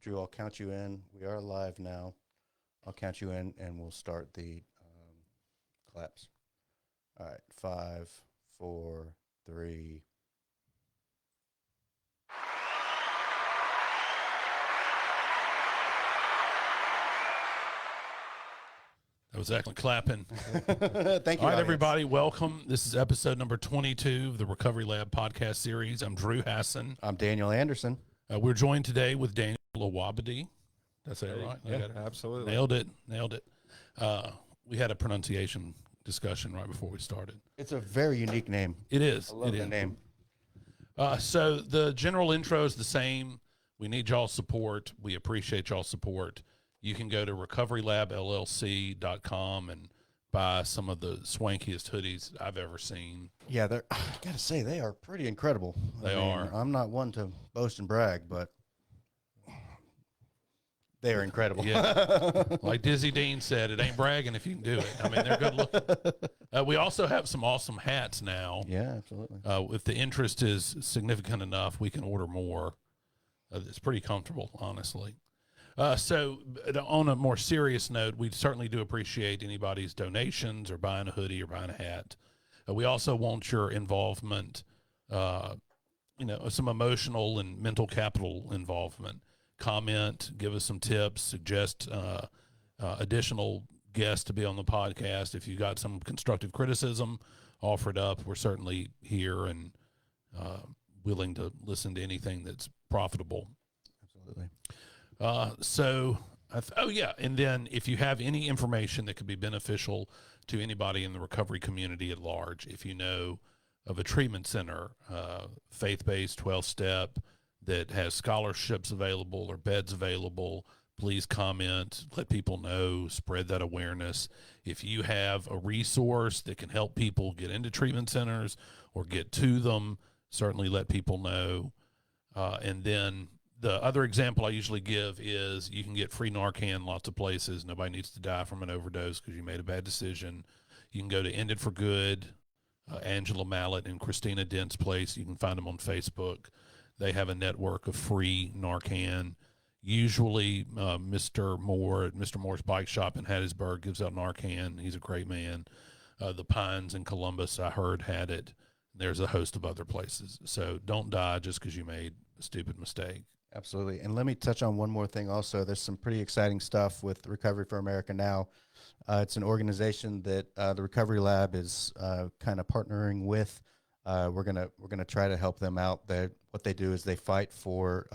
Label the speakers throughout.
Speaker 1: Drew, I'll count you in. We are live now. I'll count you in, and we'll start the claps. All right, five, four, three.
Speaker 2: That was excellent clapping.
Speaker 1: Thank you,
Speaker 2: All right,
Speaker 1: audience.
Speaker 2: everybody, welcome. This is episode number 22 of the Recovery Lab podcast series. I'm Drew Hassan.
Speaker 1: I'm Daniel Anderson.
Speaker 2: We're joined today with Daniel Awabdy. Did I say it right?
Speaker 3: Yeah,
Speaker 2: I got it.
Speaker 3: absolutely.
Speaker 2: Nailed it. We had a pronunciation discussion right before we started.
Speaker 1: It's a very unique name.
Speaker 2: It is.
Speaker 1: I love
Speaker 2: it
Speaker 1: the
Speaker 2: is.
Speaker 1: name.
Speaker 2: So the general intro is the same. We need y'all's support. We appreciate y'all's support. You can go to recoverylabllc.com and buy some of the swankiest hoodies I've ever seen.
Speaker 1: Yeah, I gotta say they are pretty incredible.
Speaker 2: They are.
Speaker 1: I'm not one to boast and brag, but they are incredible.
Speaker 2: Yeah. Like Dizzy Dean said, it ain't bragging if you can do it. I mean, they're good looking. We also have some awesome hats now.
Speaker 1: Yeah, absolutely.
Speaker 2: If the interest is significant enough, we can order more. It's pretty comfortable, honestly. So on a more serious note, we certainly do appreciate anybody's donations or buying a hoodie or buying a hat. We also want your involvement, some emotional and mental capital involvement. Comment, give us some tips, suggest additional guests to be on the podcast. If you got some constructive criticism, offer it up. We're certainly here and willing to listen to anything that's profitable.
Speaker 1: Absolutely.
Speaker 2: And then if you have any information that could be beneficial to anybody in the recovery community at large, if you know of a treatment center, faith-based 12-step that has scholarships available or beds available, please comment, let people know, spread that awareness. If you have a resource that can help people get into treatment centers or get to them, certainly let people know. And then the other example I usually give is you can get free Narcan lots of places. Nobody needs to die from an overdose because you made a bad decision. You can go to End It for Good, Angela Mallet and Christina Dent's place. You can find them on Facebook. They have a network of free Narcan. Usually Mr. Moore at Mr. Moore's Bike Shop in Hattiesburg gives out Narcan. He's a great man. The Pines in Columbus, I heard, had it. There's a host of other places. So don't die just because you made a stupid mistake.
Speaker 1: Absolutely. And let me touch on one more thing also. There's some pretty exciting stuff with Recovery for America now. It's an organization that the Recovery Lab is kind of partnering with. We're gonna try to help them out. What they do is they fight for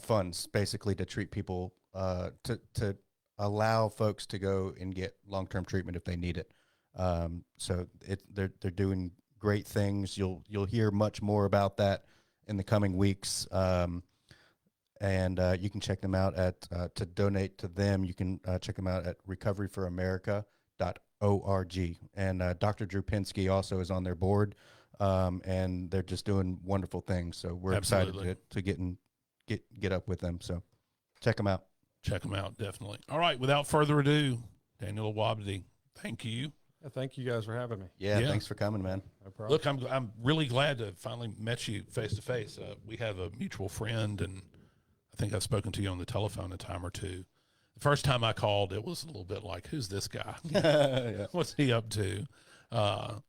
Speaker 1: funds, basically, to treat people, to allow folks to go and get long-term treatment if they need it. So they're doing great things. You'll hear much more about that in the coming weeks. And you can check them out to donate to them. You can check them out at recoveryforamerica.org. And Dr. Drew Pinsky also is on their board, and they're just doing wonderful things. So we're excited to get up with them. So check them out.
Speaker 2: Check them out, definitely. All right, without further ado, Daniel Awabdy, thank you.
Speaker 3: Yeah, thank you guys for having me.
Speaker 1: Yeah, thanks for coming, man.
Speaker 3: No problem.
Speaker 2: Look, I'm really glad to finally met you face to face. We have a mutual friend, and I think I've spoken to you on the telephone a time or two. The first time I called, it was a little bit like, who's this guy?
Speaker 1: Yeah.
Speaker 2: What's he up to? But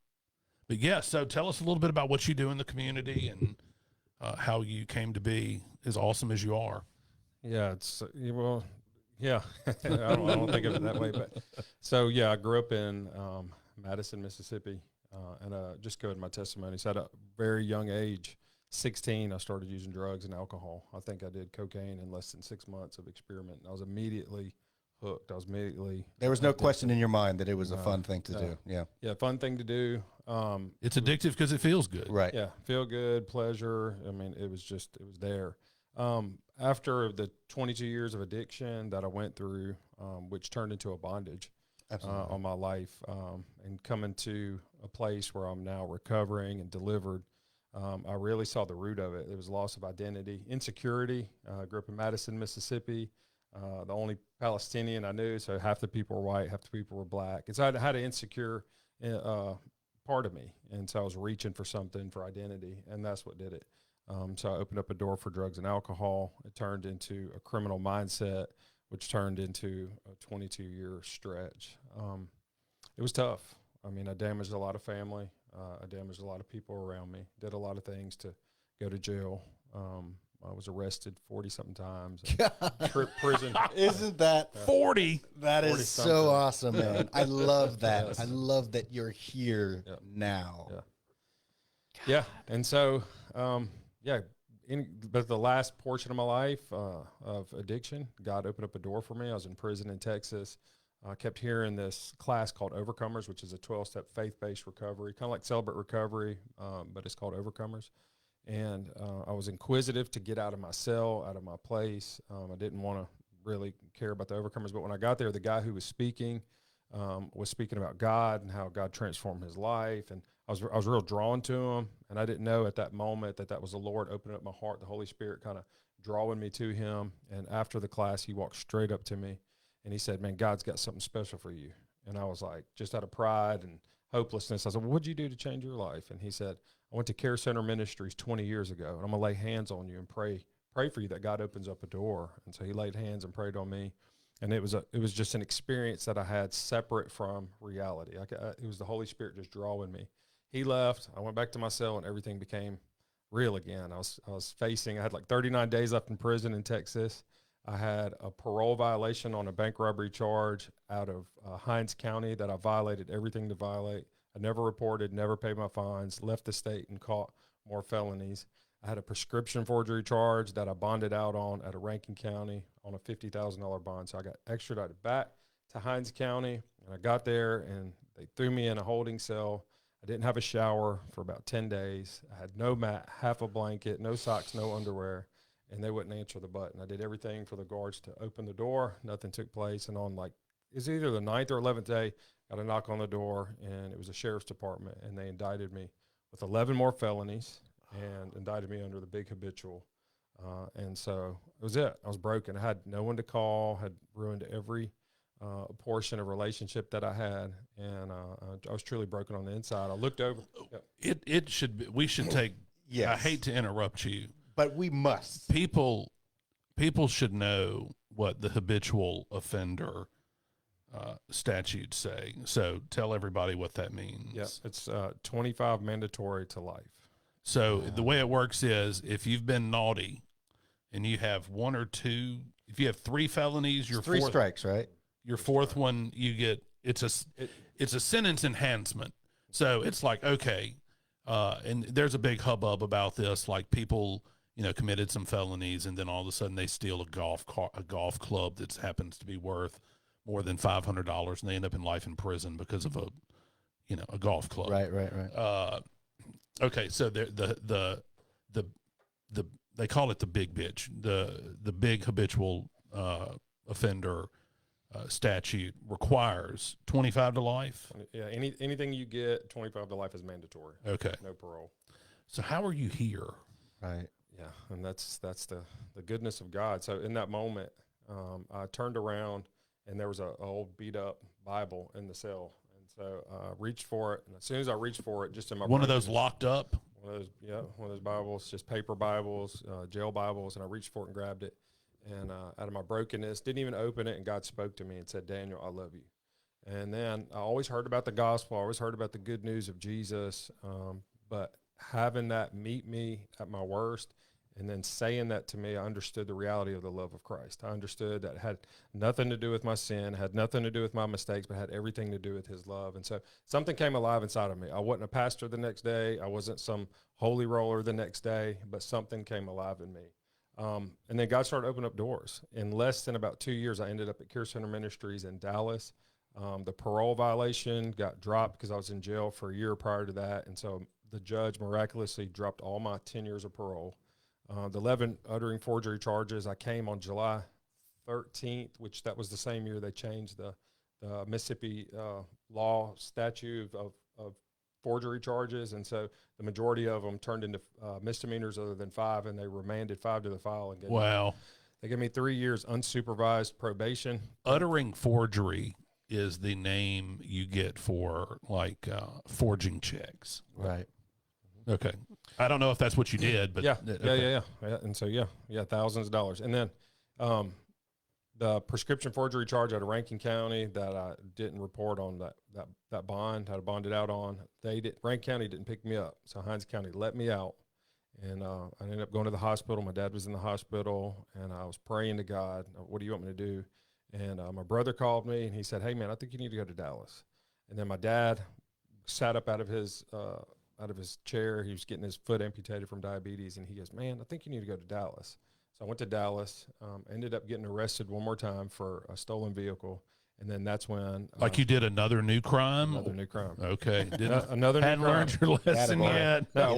Speaker 2: yeah, so tell us a little bit about what you do in the community and how you came to be as awesome as you are.
Speaker 3: Yeah, yeah. I don't think of it that way, but so yeah, I grew up in Madison, Mississippi, and just go into my testimony. So at a very young age, 16, I started using drugs and alcohol. I think I did cocaine in less than 6 months of experiment. And I was immediately hooked.
Speaker 1: There was no question in your mind that it was a fun thing to do. Yeah.
Speaker 3: Yeah, fun thing to do.
Speaker 2: It's addictive because it feels good.
Speaker 1: Right.
Speaker 3: Yeah, feel good, pleasure. I mean, it was there. After the 22 years of addiction that I went through, which turned into a bondage on my life, and coming to a place where I'm now recovering and delivered, I really saw the root of it. It was loss of identity, insecurity. I grew up in Madison, Mississippi, the only Palestinian I knew, so half the people were white, half the people were black. And so I had an insecure part of me, and so I was reaching for something for identity, and that's what did it. So I opened up a door for drugs and alcohol. It turned into a criminal mindset, which turned into a 22-year stretch. It was tough. I mean, I damaged a lot of family. I damaged a lot of people around me. Did a lot of things to go to jail. I was arrested 40-something times. Prison.
Speaker 1: Isn't that
Speaker 2: 40?
Speaker 1: That is
Speaker 3: 40
Speaker 1: so
Speaker 3: something.
Speaker 1: awesome, man. I love that.
Speaker 3: Yes.
Speaker 1: I love that you're here
Speaker 3: Yeah.
Speaker 1: now.
Speaker 3: Yeah. Yeah. And so, but the last portion of my life of addiction, God opened up a door for me. I was in prison in Texas. I kept hearing this class called Overcomers, which is a 12-step faith-based recovery, kind of like Celebrate Recovery, but it's called Overcomers. And I was inquisitive to get out of my cell, out of my place. I didn't want to really care about the Overcomers. But when I got there, the guy who was speaking about God and how God transformed his life. And I was real drawn to him. And I didn't know at that moment that was the Lord opening up my heart, the Holy Spirit kind of drawing me to him. And after the class, he walked straight up to me and he said, "Man, God's got something special for you." And I was like, just out of pride and hopelessness, I said, "Well, what'd you do to change your life?" And he said, "I went to Care Center Ministries 20 years ago, and I'm going to lay hands on you and pray for you that God opens up a door." And so he laid hands and prayed on me. And it was just an experience that I had separate from reality. It was the Holy Spirit just drawing me. He left. I went back to my cell, and everything became real again. I had like 39 days left in prison in Texas. I had a parole violation on a bank robbery charge out of Hinds County that I violated everything to violate. I never reported, never paid my fines, left the state and caught more felonies. I had a prescription forgery charge that I bonded out on at a Rankin County on a $50,000 bond. So I got extradited back to Hinds County, and I got there, and they threw me in a holding cell. I didn't have a shower for about 10 days. I had no mat, half a blanket, no socks, no underwear, and they wouldn't answer the button. I did everything for the guards to open the door. Nothing took place. And on it's either the 9th or 11th day, got a knock on the door, and it was a sheriff's department, and they indicted me with 11 more felonies and indicted me under the big habitual. And so it was it. I was broken. I had no one to call, had ruined every portion of relationship that I had, and I was truly broken on the inside. I looked over.
Speaker 2: We should take,
Speaker 1: Yes.
Speaker 2: I hate to interrupt you.
Speaker 1: But we must.
Speaker 2: People should know what the habitual offender statutes say. So tell everybody what that means.
Speaker 3: Yeah, it's 25 mandatory to life.
Speaker 2: So the way it works is if you've been naughty and you have one or two, if you have 3 felonies, your
Speaker 1: Three
Speaker 2: fourth,
Speaker 1: strikes, right?
Speaker 2: your fourth one, you get, it's a sentence enhancement. So it's like, okay. And there's a big hubbub about this. Like people, committed some felonies, and then all of a sudden they steal a golf club that happens to be worth more than $500, and they end up in life in prison because of a golf club.
Speaker 1: Right.
Speaker 2: Okay, so the they call it the big bitch, the big habitual offender statute requires 25 to life.
Speaker 3: Yeah, anything you get 25 to life is mandatory.
Speaker 2: Okay,
Speaker 3: no parole.
Speaker 2: So how are you here?
Speaker 1: Right.
Speaker 3: Yeah, and that's the goodness of God. So in that moment, I turned around, and there was a old beat up Bible in the cell, and so I reached for it. And as soon as I reached for it, just in my
Speaker 2: one of those locked up,
Speaker 3: one of those Bibles, just paper Bibles, jail Bibles, and I reached for it and grabbed it. And out of my brokenness, didn't even open it, and God spoke to me and said, "Daniel, I love you." And then I always heard about the gospel, I always heard about the good news of Jesus, but having that meet me at my worst, and then saying that to me, I understood the reality of the love of Christ. I understood that it had nothing to do with my sin, had nothing to do with my mistakes, but had everything to do with his love. And so something came alive inside of me. I wasn't a pastor the next day. I wasn't some holy roller the next day, but something came alive in me. And then God started opening up doors. In less than about 2 years, I ended up at Care Center Ministries in Dallas. The parole violation got dropped because I was in jail for a year prior to that. And so the judge miraculously dropped all my 10 years of parole. The 11 uttering forgery charges, I came on July 13th, which that was the same year they changed the Mississippi law statute of forgery charges. And so the majority of them turned into misdemeanors other than 5, and they remanded 5 to the file. And they gave me 3 years unsupervised probation.
Speaker 2: Uttering forgery is the name you get for forging checks.
Speaker 1: Right.
Speaker 2: Okay. I don't know if that's what you did, but
Speaker 3: Yeah. And so, thousands of dollars. And then the prescription forgery charge out of Rankin County that I didn't report on that bond, had bonded out on, Rankin County didn't pick me up. So Hines County let me out. And I ended up going to the hospital. My dad was in the hospital, and I was praying to God, what do you want me to do? And my brother called me, and he said, hey, man, I think you need to go to Dallas. And then my dad sat up out of his chair. He was getting his foot amputated from diabetes, and he goes, man, I think you need to go to Dallas. So I went to Dallas, ended up getting arrested one more time for a stolen vehicle. And then that's when
Speaker 2: like you did another new crime. Okay,
Speaker 3: another new
Speaker 2: hadn't
Speaker 3: crime.
Speaker 2: learned your lesson yet.
Speaker 3: No,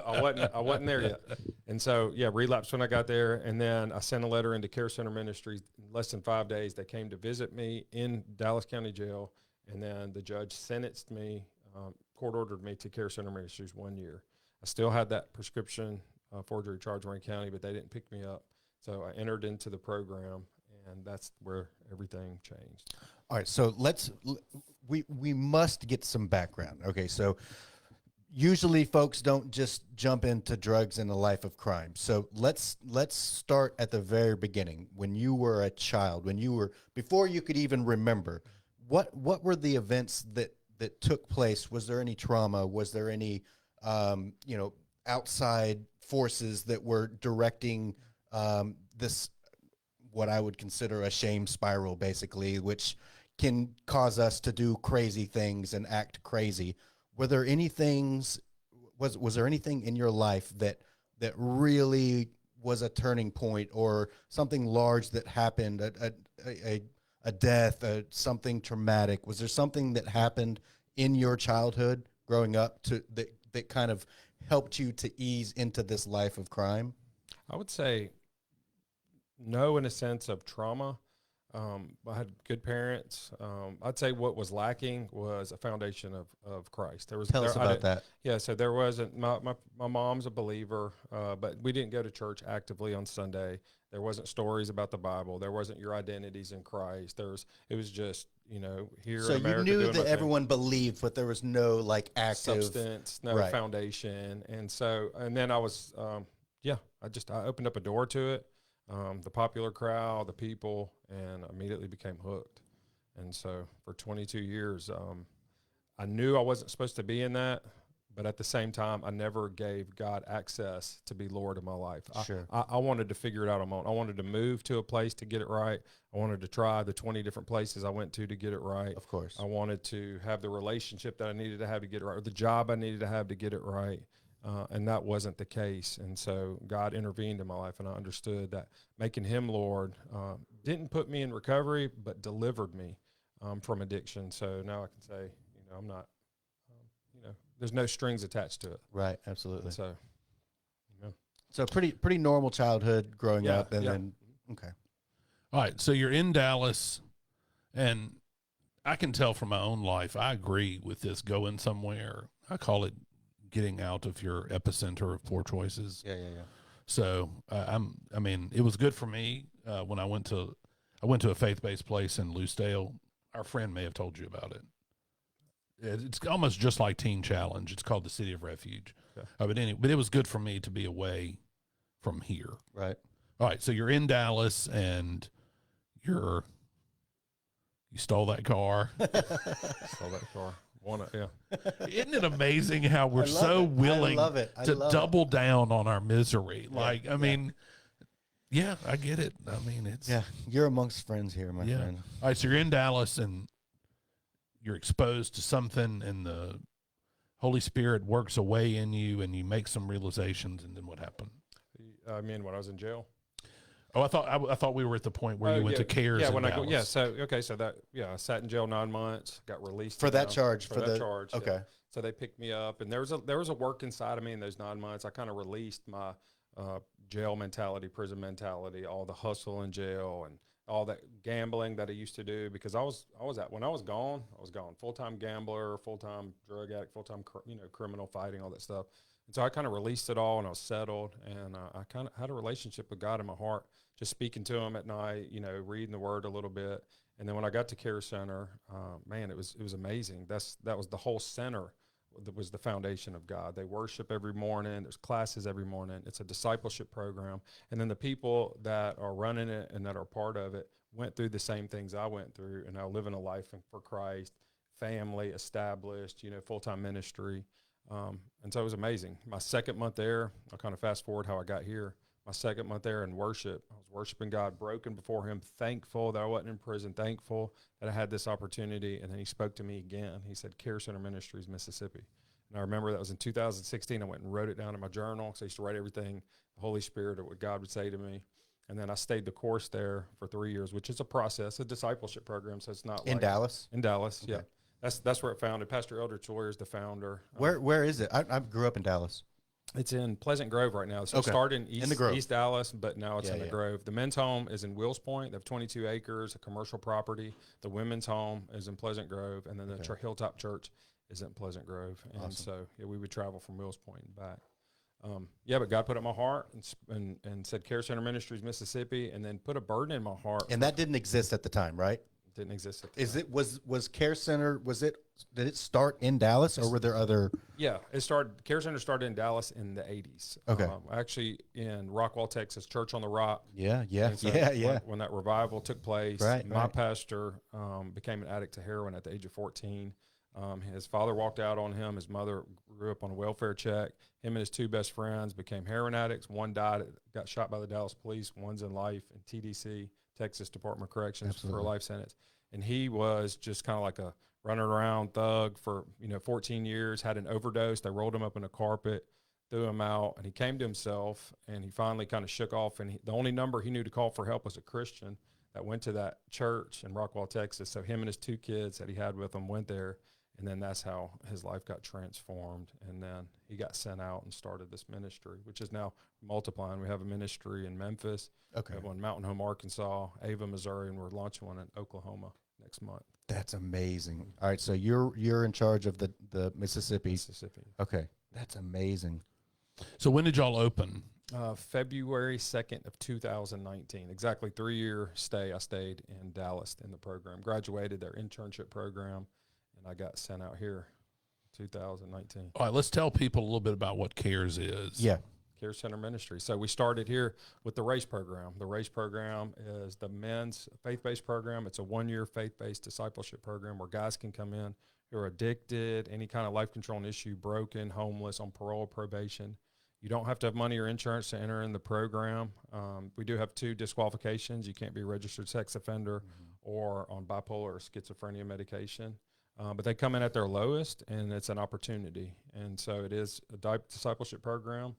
Speaker 3: I wasn't there yet. And so relapsed when I got there, and then I sent a letter into Care Center Ministries. In less than 5 days, they came to visit me in Dallas County Jail, and then the judge sentenced me, court ordered me to Care Center Ministries 1 year. I still had that prescription forgery charge in Rankin County, but they didn't pick me up. So I entered into the program, and that's where everything changed.
Speaker 1: All right, so we must get some background. Okay, so usually folks don't just jump into drugs in a life of crime. So let's start at the very beginning. When you were a child, before you could even remember, what were the events that took place? Was there any trauma? Was there any outside forces that were directing this, what I would consider a shame spiral, basically, which can cause us to do crazy things and act crazy? Were there any things, was there anything in your life that really was a turning point, or something large that happened, a death, something traumatic? Was there something that happened in your childhood growing up that kind of helped you to ease into this life of crime?
Speaker 3: I would say no, in a sense of trauma. I had good parents. I'd say what was lacking was a foundation of Christ.
Speaker 1: Tell us about that.
Speaker 3: Yeah, so there wasn't, my mom's a believer, but we didn't go to church actively on Sunday. There wasn't stories about the Bible. There wasn't your identities in Christ. It was just, here
Speaker 1: so
Speaker 3: in America.
Speaker 1: So you knew that everyone believed, but there was no active
Speaker 3: substance, no foundation. And then I was, I opened up a door to it. The popular crowd, the people, and immediately became hooked. And so for 22 years, I knew I wasn't supposed to be in that, but at the same time, I never gave God access to be Lord of my life.
Speaker 1: Sure.
Speaker 3: I wanted to figure it out on my own. I wanted to move to a place to get it right. I wanted to try the 20 different places I went to get it right.
Speaker 1: Of course.
Speaker 3: I wanted to have the relationship that I needed to have to get it right, or the job I needed to have to get it right. And that wasn't the case. And so God intervened in my life, and I understood that making him Lord didn't put me in recovery, but delivered me from addiction. So now I can say, I'm not, there's no strings attached to it.
Speaker 1: Right. Absolutely.
Speaker 3: And so,
Speaker 1: so pretty normal childhood growing up. And then, okay.
Speaker 2: All right. So you're in Dallas, and I can tell from my own life, I agree with this going somewhere. I call it getting out of your epicenter of poor choices.
Speaker 1: Yeah.
Speaker 2: So I mean, it was good for me when I went to a faith-based place in Loosedale. Our friend may have told you about it. It's almost just like Teen Challenge. It's called the City of Refuge. Okay. But it was good for me to be away from here.
Speaker 1: Right.
Speaker 2: All right. So you're in Dallas, and you stole that car.
Speaker 3: Stole that car.
Speaker 2: Isn't it amazing how we're so willing to double down on our misery? I mean, I get it. I mean,
Speaker 1: you're amongst friends here, my friend.
Speaker 2: All right, so you're in Dallas, and you're exposed to something, and the Holy Spirit works away in you, and you make some realizations, and then what happened?
Speaker 3: I mean, when I was in jail.
Speaker 2: Oh, I thought we were at the point where you went to CARES.
Speaker 3: Yeah, when Dallas. I sat in jail 9 months, got released
Speaker 1: for that charge.
Speaker 3: For that charge.
Speaker 1: Okay.
Speaker 3: Yeah. So they picked me up, and there was a work inside of me in those 9 months. I kind of released my jail mentality, prison mentality, all the hustle in jail, and all that gambling that I used to do, because when I was gone, full-time gambler, full-time drug addict, full-time criminal, fighting, all that stuff. And so I kind of released it all, and I was settled, and I kind of had a relationship with God in my heart, just speaking to him at night, reading the word a little bit. And then when I got to Care Center, man, it was amazing. That was the whole center was the foundation of God. They worship every morning. There's classes every morning. It's a discipleship program. And then the people that are running it and that are part of it went through the same things I went through, and now living a life for Christ, family established, full-time ministry. And so it was amazing. My second month there, I'll kind of fast forward how I got here. My second month there in worship, I was worshiping God, broken before him, thankful that I wasn't in prison, thankful that I had this opportunity. And then he spoke to me again. He said, Care Center Ministries, Mississippi. And I remember that was in 2016. I went and wrote it down in my journal, because I used to write everything, the Holy Spirit, or what God would say to me. And then I stayed the course there for 3 years, which is a process, a discipleship program. So it's not
Speaker 1: in Dallas.
Speaker 3: In Dallas,
Speaker 1: okay.
Speaker 3: Yeah. That's where it founded. Pastor Eldridge Lawyer is the founder.
Speaker 1: Where is it? I grew up in Dallas.
Speaker 3: It's in Pleasant Grove right now. So
Speaker 1: okay.
Speaker 3: It started in
Speaker 1: East
Speaker 3: Dallas, but now it's in the Grove. The men's home is in Wills Point. They have 22 acres, a commercial property. The women's home is in Pleasant Grove, and then the Hilltop Church is in Pleasant Grove. And
Speaker 1: awesome.
Speaker 3: so we would travel from Wills Point and back. But God put it in my heart and said Care Center Ministries, Mississippi, and then put a burden in my heart.
Speaker 1: And that didn't exist at the time, right?
Speaker 3: Didn't exist at the time.
Speaker 1: Was Care Center, did it start in Dallas, or were there other?
Speaker 3: Yeah, Care Center started in Dallas in the 80s.
Speaker 1: Okay.
Speaker 3: Actually in Rockwall, Texas, Church on the Rock.
Speaker 1: Yeah.
Speaker 3: When that revival took place, my pastor became an addict to heroin at the age of 14. His father walked out on him. His mother grew up on a welfare check. Him and his two best friends became heroin addicts. One died, got shot by the Dallas police. One's in life in TDC, Texas Department of Corrections. Absolutely. For a life sentence. And he was just kind of like a running around thug for 14 years, had an overdose. They rolled him up in a carpet, threw him out, and he came to himself, and he finally kind of shook off. And the only number he knew to call for help was a Christian that went to that church in Rockwall, Texas. So him and his two kids that he had with him went there, and then that's how his life got transformed. And then he got sent out and started this ministry, which is now multiplying. We have a ministry in Memphis.
Speaker 1: Okay.
Speaker 3: We have one in Mountain Home, Arkansas, Ava, Missouri, and we're launching one in Oklahoma next month.
Speaker 1: That's amazing. All right, so you're in charge of the Mississippi. Okay, that's amazing.
Speaker 2: So when did y'all open?
Speaker 3: February 2nd of 2019. Exactly 3-year stay. I stayed in Dallas in the program. Graduated their internship program, and I got sent out here 2019.
Speaker 2: All right, let's tell people a little bit about what CARES is.
Speaker 1: Yeah.
Speaker 3: Care Center Ministry. So we started here with the RACE program. The RACE program is the men's faith-based program. It's a 1-year faith-based discipleship program where guys can come in who are addicted, any kind of life-controlling issue, broken, homeless, on parole, probation. You don't have to have money or insurance to enter in the program. We do have 2 disqualifications. You can't be a registered sex offender or on bipolar or schizophrenia medication. But they come in at their lowest, and it's an opportunity. And so it is a discipleship program.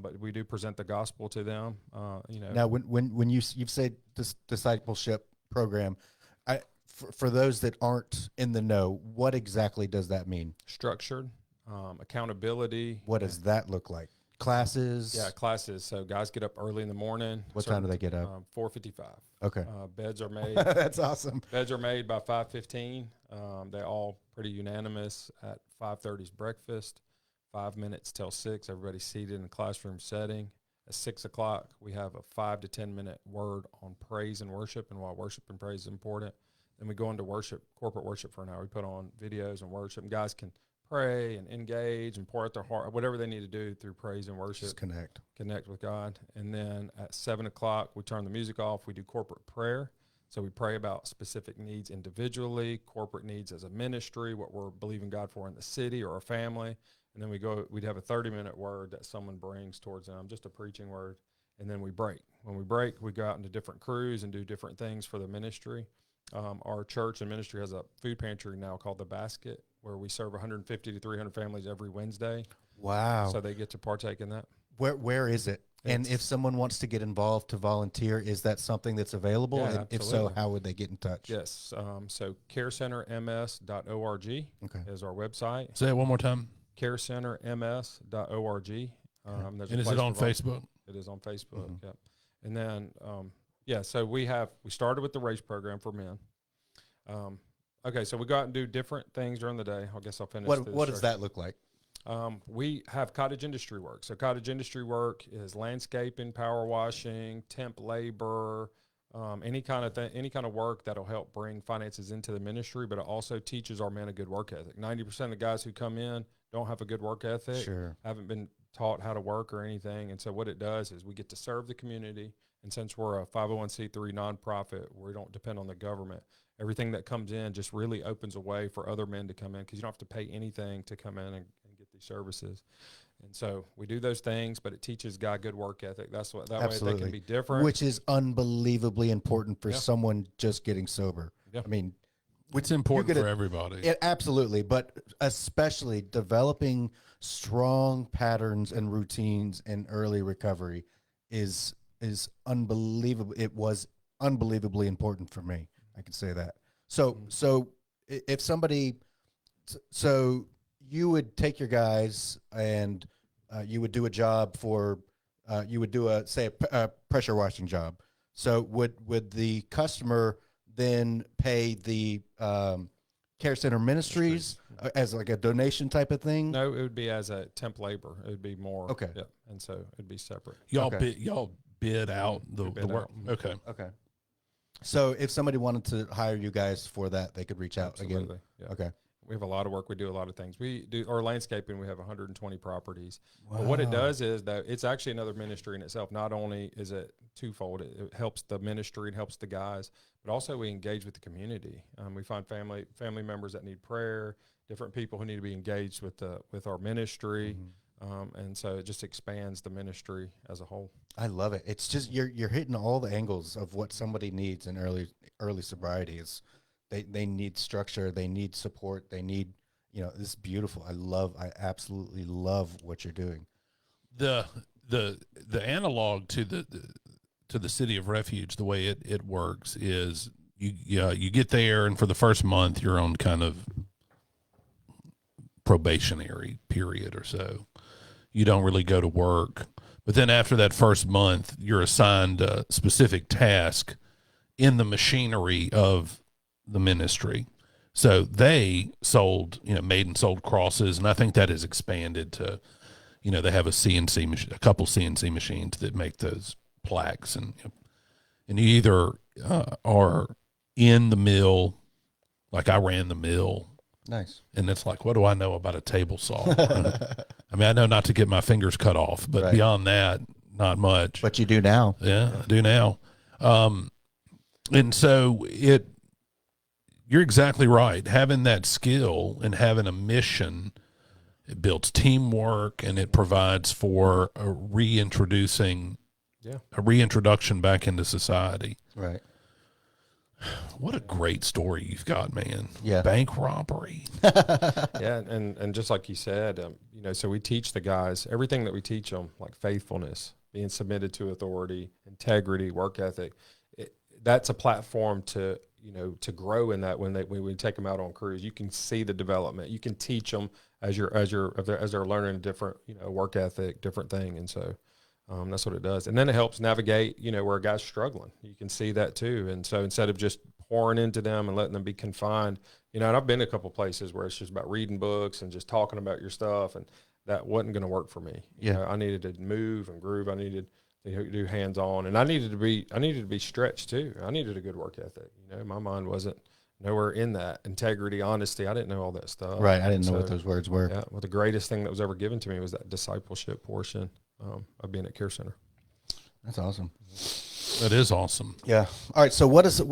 Speaker 3: But we do present the gospel to them.
Speaker 1: Now, when you've said this discipleship program, for those that aren't in the know, what exactly does that mean?
Speaker 3: Structured, accountability.
Speaker 1: What does that look like? Classes?
Speaker 3: Yeah, classes. So guys get up early in the morning.
Speaker 1: What time do they get up?
Speaker 3: 4:55.
Speaker 1: Okay.
Speaker 3: Beds are made.
Speaker 1: That's awesome.
Speaker 3: Beds are made by 5:15. They all pretty unanimous. At 5:30 is breakfast. 5 minutes till 6. Everybody's seated in a classroom setting. At 6 o'clock, we have a 5 to 10 minute word on praise and worship, and why worship and praise is important. Then we go into worship, corporate worship for an hour. We put on videos and worship, and guys can pray and engage and pour out their heart, whatever they need to do through praise and worship.
Speaker 1: Just connect
Speaker 3: with God. And then at 7 o'clock, we turn the music off. We do corporate prayer. So we pray about specific needs individually, corporate needs as a ministry, what we're believing God for in the city or our family. And then we'd have a 30-minute word that someone brings towards them, just a preaching word. And then we break. When we break, we go out into different crews and do different things for the ministry. Our church and ministry has a food pantry now called The Basket, where we serve 150 to 300 families every Wednesday.
Speaker 1: Wow.
Speaker 3: So they get to partake in that.
Speaker 1: Where is it? And if someone wants to get involved to volunteer, is that something that's available?
Speaker 3: Yeah,
Speaker 1: and if so, how would they get in touch?
Speaker 3: Yes. So carecenterms.org is our website.
Speaker 2: Say it one more time.
Speaker 3: carecenterms.org.
Speaker 2: And is it on Facebook?
Speaker 3: It is on Facebook. Yep. And then, so we started with the RACE program for men. Okay, so we go out and do different things during the day. I guess I'll finish.
Speaker 1: What does that look like?
Speaker 3: We have cottage industry work. So cottage industry work is landscaping, power washing, temp labor, any kind of work that'll help bring finances into the ministry, but it also teaches our men a good work ethic. 90% of the guys who come in don't have a good work ethic,
Speaker 1: Sure.
Speaker 3: haven't been taught how to work or anything. And so what it does is we get to serve the community. And since we're a 501c3 nonprofit, we don't depend on the government. Everything that comes in just really opens a way for other men to come in, because you don't have to pay anything to come in and get these services. And so we do those things, but it teaches guy good work ethic. That's what, that
Speaker 1: Absolutely.
Speaker 3: way they can be different.
Speaker 1: Which is unbelievably important for someone just getting sober.
Speaker 3: Yeah.
Speaker 1: I mean,
Speaker 2: It's important for everybody.
Speaker 1: Absolutely, but especially developing strong patterns and routines in early recovery is unbelievable. It was unbelievably important for me. I can say that. So if somebody, so you would take your guys and you would do a job for, you would do a pressure washing job. So would the customer then pay the care center ministries as like a donation type of thing?
Speaker 3: No, it would be as a temp labor. It would be more.
Speaker 1: Okay.
Speaker 3: Yeah, and so it'd be separate.
Speaker 2: Y'all bid out the work. Okay.
Speaker 1: Okay. So if somebody wanted to hire you guys for that, they could reach out again.
Speaker 3: Absolutely. Yeah.
Speaker 1: Okay.
Speaker 3: We have a lot of work. We do a lot of things. We do our landscaping. We have 120 properties. Wow. But what it does is that it's actually another ministry in itself. Not only is it twofold, it helps the ministry, it helps the guys, but also we engage with the community. We find family members that need prayer, different people who need to be engaged with our ministry. And so it just expands the ministry as a whole. I
Speaker 1: love it. It's just you're hitting all the angles of what somebody needs in early sobriety. It's they need structure, they need support, they need, this is beautiful. I absolutely love what you're doing.
Speaker 2: The analog to the City of Refuge, the way it works is you get there, and for the first month you're on kind of probationary period or so. You don't really go to work. But then after that first month, you're assigned a specific task in the machinery of the ministry. So they sold, made and sold crosses, and I think that has expanded to, they have a couple CNC machines that make those plaques, and you either are in the mill, like I ran the mill.
Speaker 1: Nice.
Speaker 2: And it's like, what do I know about a table saw? I mean, I know not to get my fingers cut off, but beyond that, not much.
Speaker 1: But you do now.
Speaker 2: Yeah, I do now. And so you're exactly right. Having that skill and having a mission, it builds teamwork, and it provides for a reintroduction back into society.
Speaker 1: Right.
Speaker 2: What a great story you've got, man.
Speaker 1: Yeah.
Speaker 2: Bank robbery.
Speaker 3: Yeah. And just like you said, so we teach the guys everything that we teach them, like faithfulness, being submitted to authority, integrity, work ethic. That's a platform to grow in that when we take them out on cruise. You can see the development. You can teach them as they're learning different, work ethic, different thing. And so that's what it does. And then it helps navigate, where a guy's struggling. You can see that too. And so instead of just pouring into them and letting them be confined, and I've been to a couple places where it's just about reading books and just talking about your stuff, and that wasn't going to work for me. I needed to move and groove. I needed to do hands-on, and I needed to be stretched too. I needed a good work ethic. My mind wasn't nowhere in that. Integrity, honesty, I didn't know all that stuff.
Speaker 1: Right, I didn't know what those words were.
Speaker 3: Yeah, well, the greatest thing that was ever given to me was that discipleship portion of being at Care Center.
Speaker 1: That's awesome.
Speaker 2: That is awesome.
Speaker 1: Yeah. All right. So what is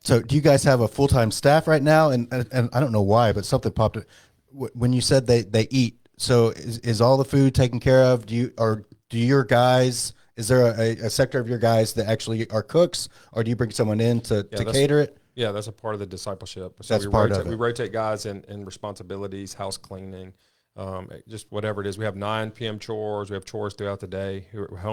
Speaker 1: so do you guys have a full-time staff right now? And I don't know why, but something popped up when you said they eat. So is all the food taken care of? Do your guys, is there a sector of your guys that actually are cooks, or do you bring someone in to cater it?
Speaker 3: Yeah, that's a part of the discipleship. So
Speaker 1: that's part of it.
Speaker 3: We rotate guys in responsibilities, house cleaning, just whatever it is. We have 9 p.m. chores. We have chores throughout the day.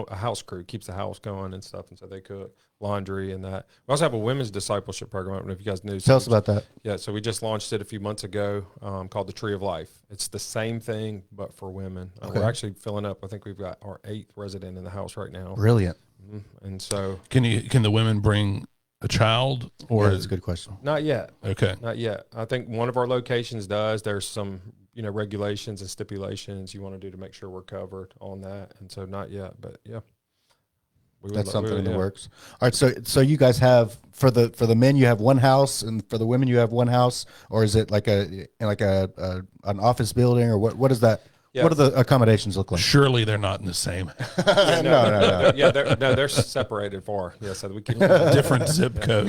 Speaker 3: A house crew keeps the house going and stuff, and so they cook, laundry, and that. We also have a women's discipleship program. I don't know if you guys knew.
Speaker 1: Tell us about that.
Speaker 3: Yeah, so we just launched it a few months ago, called the Tree of Life. It's the same thing, but for women.
Speaker 1: Okay.
Speaker 3: We're actually filling up. I think we've got our 8th resident in the house right now.
Speaker 1: Brilliant.
Speaker 3: Mm-hmm. And so,
Speaker 2: can the women bring a child, or
Speaker 1: that's a good question?
Speaker 3: Not yet.
Speaker 2: Okay,
Speaker 3: not yet. I think one of our locations does. There's some regulations and stipulations you want to do to make sure we're covered on that, and so not yet, but yeah.
Speaker 1: That's something in the works. All right, so you guys have for the men you have one house, and for the women you have one house, or is it like an office building, or what is that?
Speaker 3: Yeah.
Speaker 1: What do the accommodations look like?
Speaker 2: Surely they're not in the same
Speaker 3: No. Yeah, they're separated for. Yeah, so we can
Speaker 2: different zip code.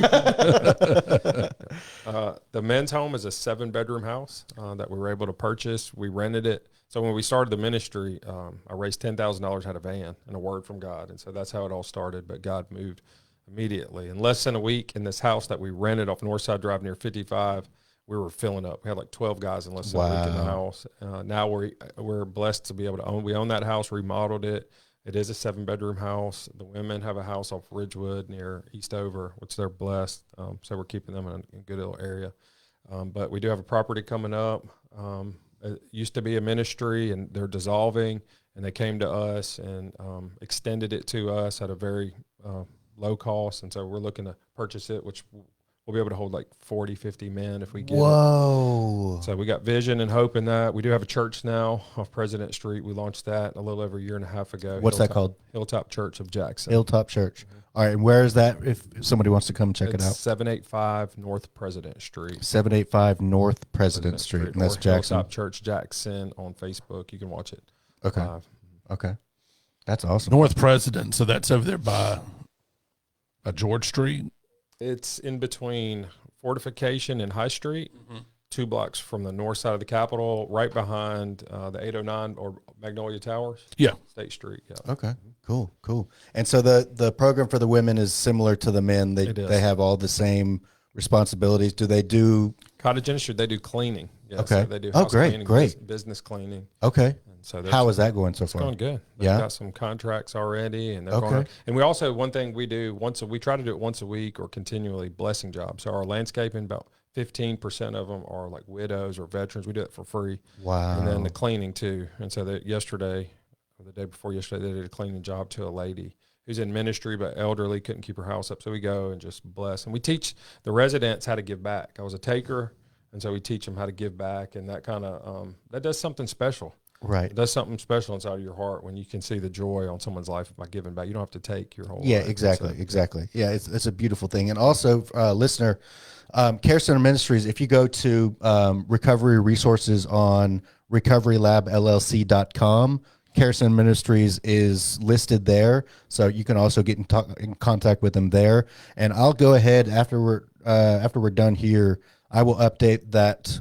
Speaker 3: The men's home is a 7-bedroom house that we were able to purchase. We rented it. So when we started the ministry, I raised $10,000, had a van, and a word from God. And so that's how it all started. But God moved immediately. In less than a week, in this house that we rented off Northside Drive near 55, we were filling up. We had like 12 guys in less than a week in the house. Now we're blessed to be able to own. We own that house, remodeled it. It is a 7-bedroom house. The women have a house off Ridgewood near Eastover, which they're blessed. So we're keeping them in a good little area. But we do have a property coming up. It used to be a ministry, and they're dissolving, and they came to us and extended it to us at a very low cost. And so we're looking to purchase it, which we'll be able to hold like 40, 50 men if we get
Speaker 1: Whoa.
Speaker 3: it. So we got vision and hope in that. We do have a church now off President Street. We launched that a little over a year and a half ago.
Speaker 1: What's that called?
Speaker 3: Hilltop Church of Jackson.
Speaker 1: Hilltop Church. All right, and where is that if somebody wants to come check it out?
Speaker 3: 785 North President Street.
Speaker 1: 785 North President Street, and that's Jackson.
Speaker 3: Hilltop Church Jackson on Facebook. You can watch it.
Speaker 1: Okay. Okay. That's awesome.
Speaker 2: North President, so that's over there by George Street.
Speaker 3: It's in between Fortification and High Street, 2 blocks from the north side of the Capitol, right behind the 809 or Magnolia Towers.
Speaker 2: Yeah.
Speaker 3: State Street. Yeah.
Speaker 1: Okay. Cool. And so the program for the women is similar to the men. They have all the same responsibilities. Do they do
Speaker 3: cottage industry? They do cleaning. Yeah,
Speaker 1: okay.
Speaker 3: So they do house cleaning,
Speaker 1: great.
Speaker 3: Business cleaning.
Speaker 1: Okay.
Speaker 3: And so
Speaker 1: how is that going so
Speaker 3: it's
Speaker 1: far?
Speaker 3: going good. They've got some contracts already, and they're going. And we also, one thing we do we try to do it once a week or continually, blessing jobs. So our landscaping, about 15% of them are like widows or veterans. We do it for free.
Speaker 1: Wow.
Speaker 3: And then the cleaning too. And so that yesterday, or the day before yesterday, they did a cleaning job to a lady who's in ministry but elderly, couldn't keep her house up. So we go and just bless. And we teach the residents how to give back. I was a taker, and so we teach them how to give back, and that kind of that does something special.
Speaker 1: Right.
Speaker 3: It does something special inside of your heart when you can see the joy on someone's life by giving back. You don't have to take your whole life.
Speaker 1: Exactly. Yeah, it's a beautiful thing. And also, listener, Care Center Ministries, if you go to recovery resources on recoverylabllc.com, Care Center Ministries is listed there, so you can also get in contact with them there. And I'll go ahead after we're done here. I will update that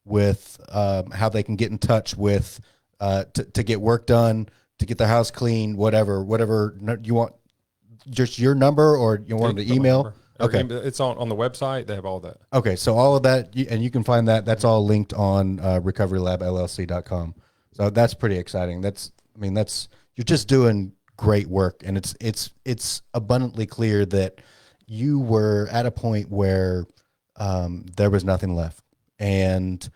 Speaker 1: with how they can get in touch with to get work done, to get their house clean, whatever you want. Just your number, or you want them to email. Okay,
Speaker 3: it's on the website. They have all that.
Speaker 1: Okay, so all of that, and you can find that. That's all linked on recoverylabllc.com. So that's pretty exciting. You're just doing great work, and it's abundantly clear that you were at a point where there was nothing left, and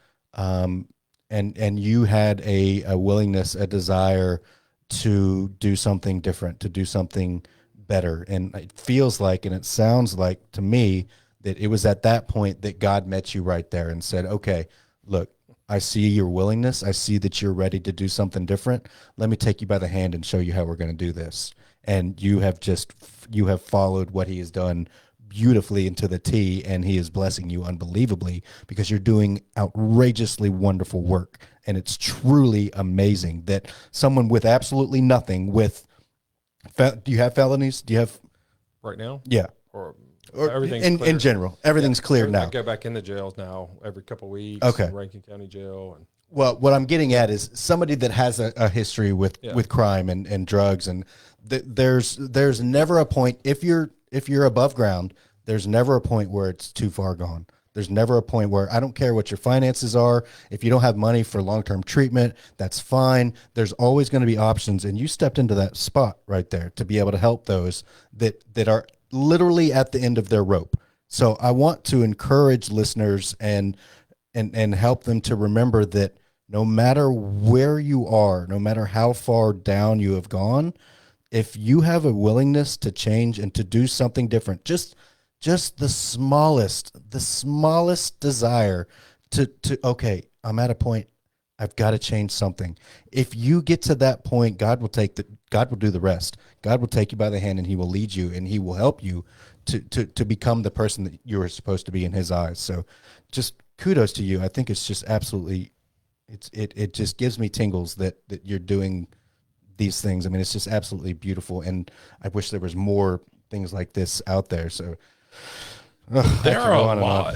Speaker 1: you had a willingness, a desire to do something different, to do something better. And it feels like, and it sounds like to me, that it was at that point that God met you right there and said, okay, look, I see your willingness. I see that you're ready to do something different. Let me take you by the hand and show you how we're going to do this. And you have followed what he has done beautifully into the T, and he is blessing you unbelievably because you're doing outrageously wonderful work. And it's truly amazing that someone with absolutely nothing, do you have felonies? Do you have
Speaker 3: right now?
Speaker 1: Yeah.
Speaker 3: Or
Speaker 1: everything's in general, everything's cleared now.
Speaker 3: I go back in the jails now every couple of weeks.
Speaker 1: Okay.
Speaker 3: In Rankin County Jail. And
Speaker 1: well, what I'm getting at is somebody that has a history with crime and drugs, and there's never a point, if you're above ground, there's never a point where it's too far gone. There's never a point where, I don't care what your finances are. If you don't have money for long-term treatment, that's fine. There's always going to be options. And you stepped into that spot right there to be able to help those that are literally at the end of their rope. So I want to encourage listeners and help them to remember that no matter where you are, no matter how far down you have gone, if you have a willingness to change and to do something different, just the smallest desire to okay, I'm at a point, I've got to change something. If you get to that point, God will take God will do the rest. God will take you by the hand and he will lead you and he will help you to become the person that you are supposed to be in his eyes. So just kudos to you. I think it's just absolutely, it just gives me tingles that you're doing these things. I mean, it's just absolutely beautiful. And I wish there was more things like this out there. So
Speaker 2: there are a lot.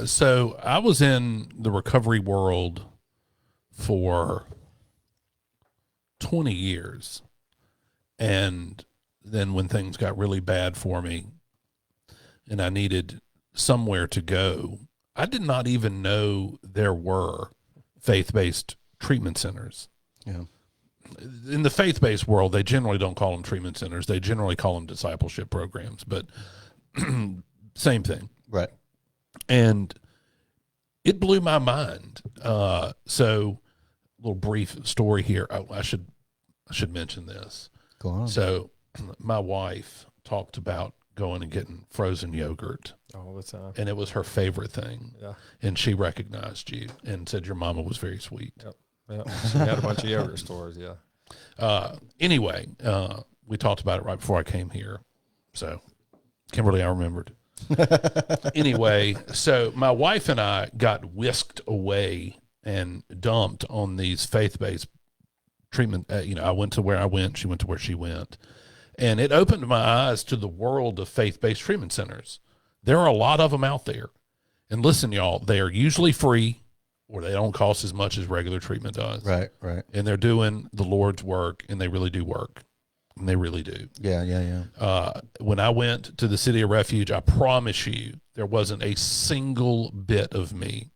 Speaker 2: So I was in the recovery world for 20 years. And then when things got really bad for me and I needed somewhere to go, I did not even know there were faith-based treatment centers.
Speaker 1: Yeah.
Speaker 2: In the faith-based world, they generally don't call them treatment centers. They generally call them discipleship programs, but same thing.
Speaker 1: Right.
Speaker 2: And it blew my mind. So a little brief story here. I should mention this.
Speaker 1: Go on.
Speaker 2: So my wife talked about going and getting frozen yogurt.
Speaker 3: All the time.
Speaker 2: And it was her favorite thing.
Speaker 3: Yeah.
Speaker 2: And she recognized you and said your mama was very sweet.
Speaker 3: Yep. Yep. She had a bunch of yogurt stores. Yeah.
Speaker 2: Anyway, we talked about it right before I came here. So, Kimberly, I remembered. Anyway, so my wife and I got whisked away and dumped on these faith-based treatment. I went to where I went. She went to where she went. And it opened my eyes to the world of faith-based treatment centers. There are a lot of them out there. And listen, y'all, they are usually free or they don't cost as much as regular treatment does.
Speaker 1: Right, right.
Speaker 2: And they're doing the Lord's work, and they really do work. And they really do.
Speaker 1: Yeah.
Speaker 2: When I went to the City of Refuge, I promise you, there wasn't a single bit of me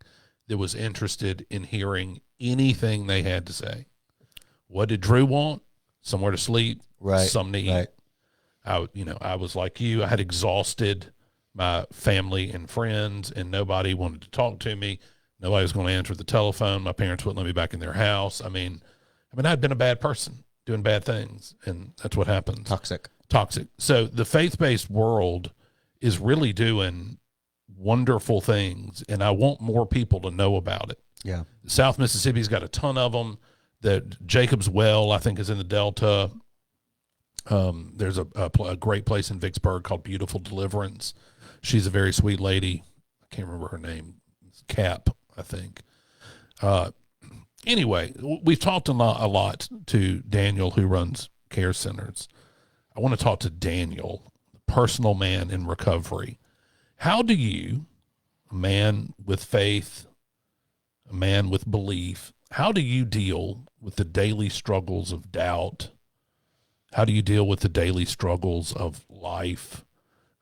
Speaker 2: that was interested in hearing anything they had to say. What did Drew want? Somewhere to sleep,
Speaker 1: right,
Speaker 2: something to eat. Right. I was like you. I had exhausted my family and friends, and nobody wanted to talk to me. Nobody was going to answer the telephone. My parents wouldn't let me back in their house. I mean, I'd been a bad person doing bad things, and that's what happens. Toxic. So the faith-based world is really doing wonderful things, and I want more people to know about it.
Speaker 1: Yeah.
Speaker 2: South Mississippi's got a ton of them. That Jacob's Well, I think, is in the Delta. There's a great place in Vicksburg called Beautiful Deliverance. She's a very sweet lady. I can't remember her name. It's Cap, I think. Anyway, we've talked a lot to Daniel, who runs care centers. I want to talk to Daniel, personal man in recovery. How do you, a man with faith, a man with belief, how do you deal with the daily struggles of doubt? How do you deal with the daily struggles of life?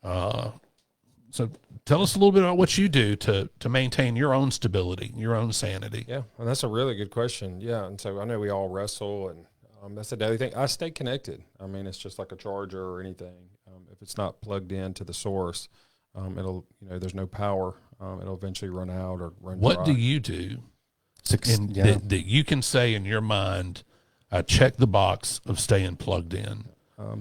Speaker 2: So tell us a little bit about what you do to maintain your own stability, your own sanity.
Speaker 3: Yeah, and that's a really good question. Yeah, and so I know we all wrestle, and that's a daily thing. I stay connected. I mean, it's just like a charger or anything. If it's not plugged into the source, it'll, there's no power. It'll eventually run out or run dry.
Speaker 2: What do you do that you can say in your mind, I check the box of staying plugged in?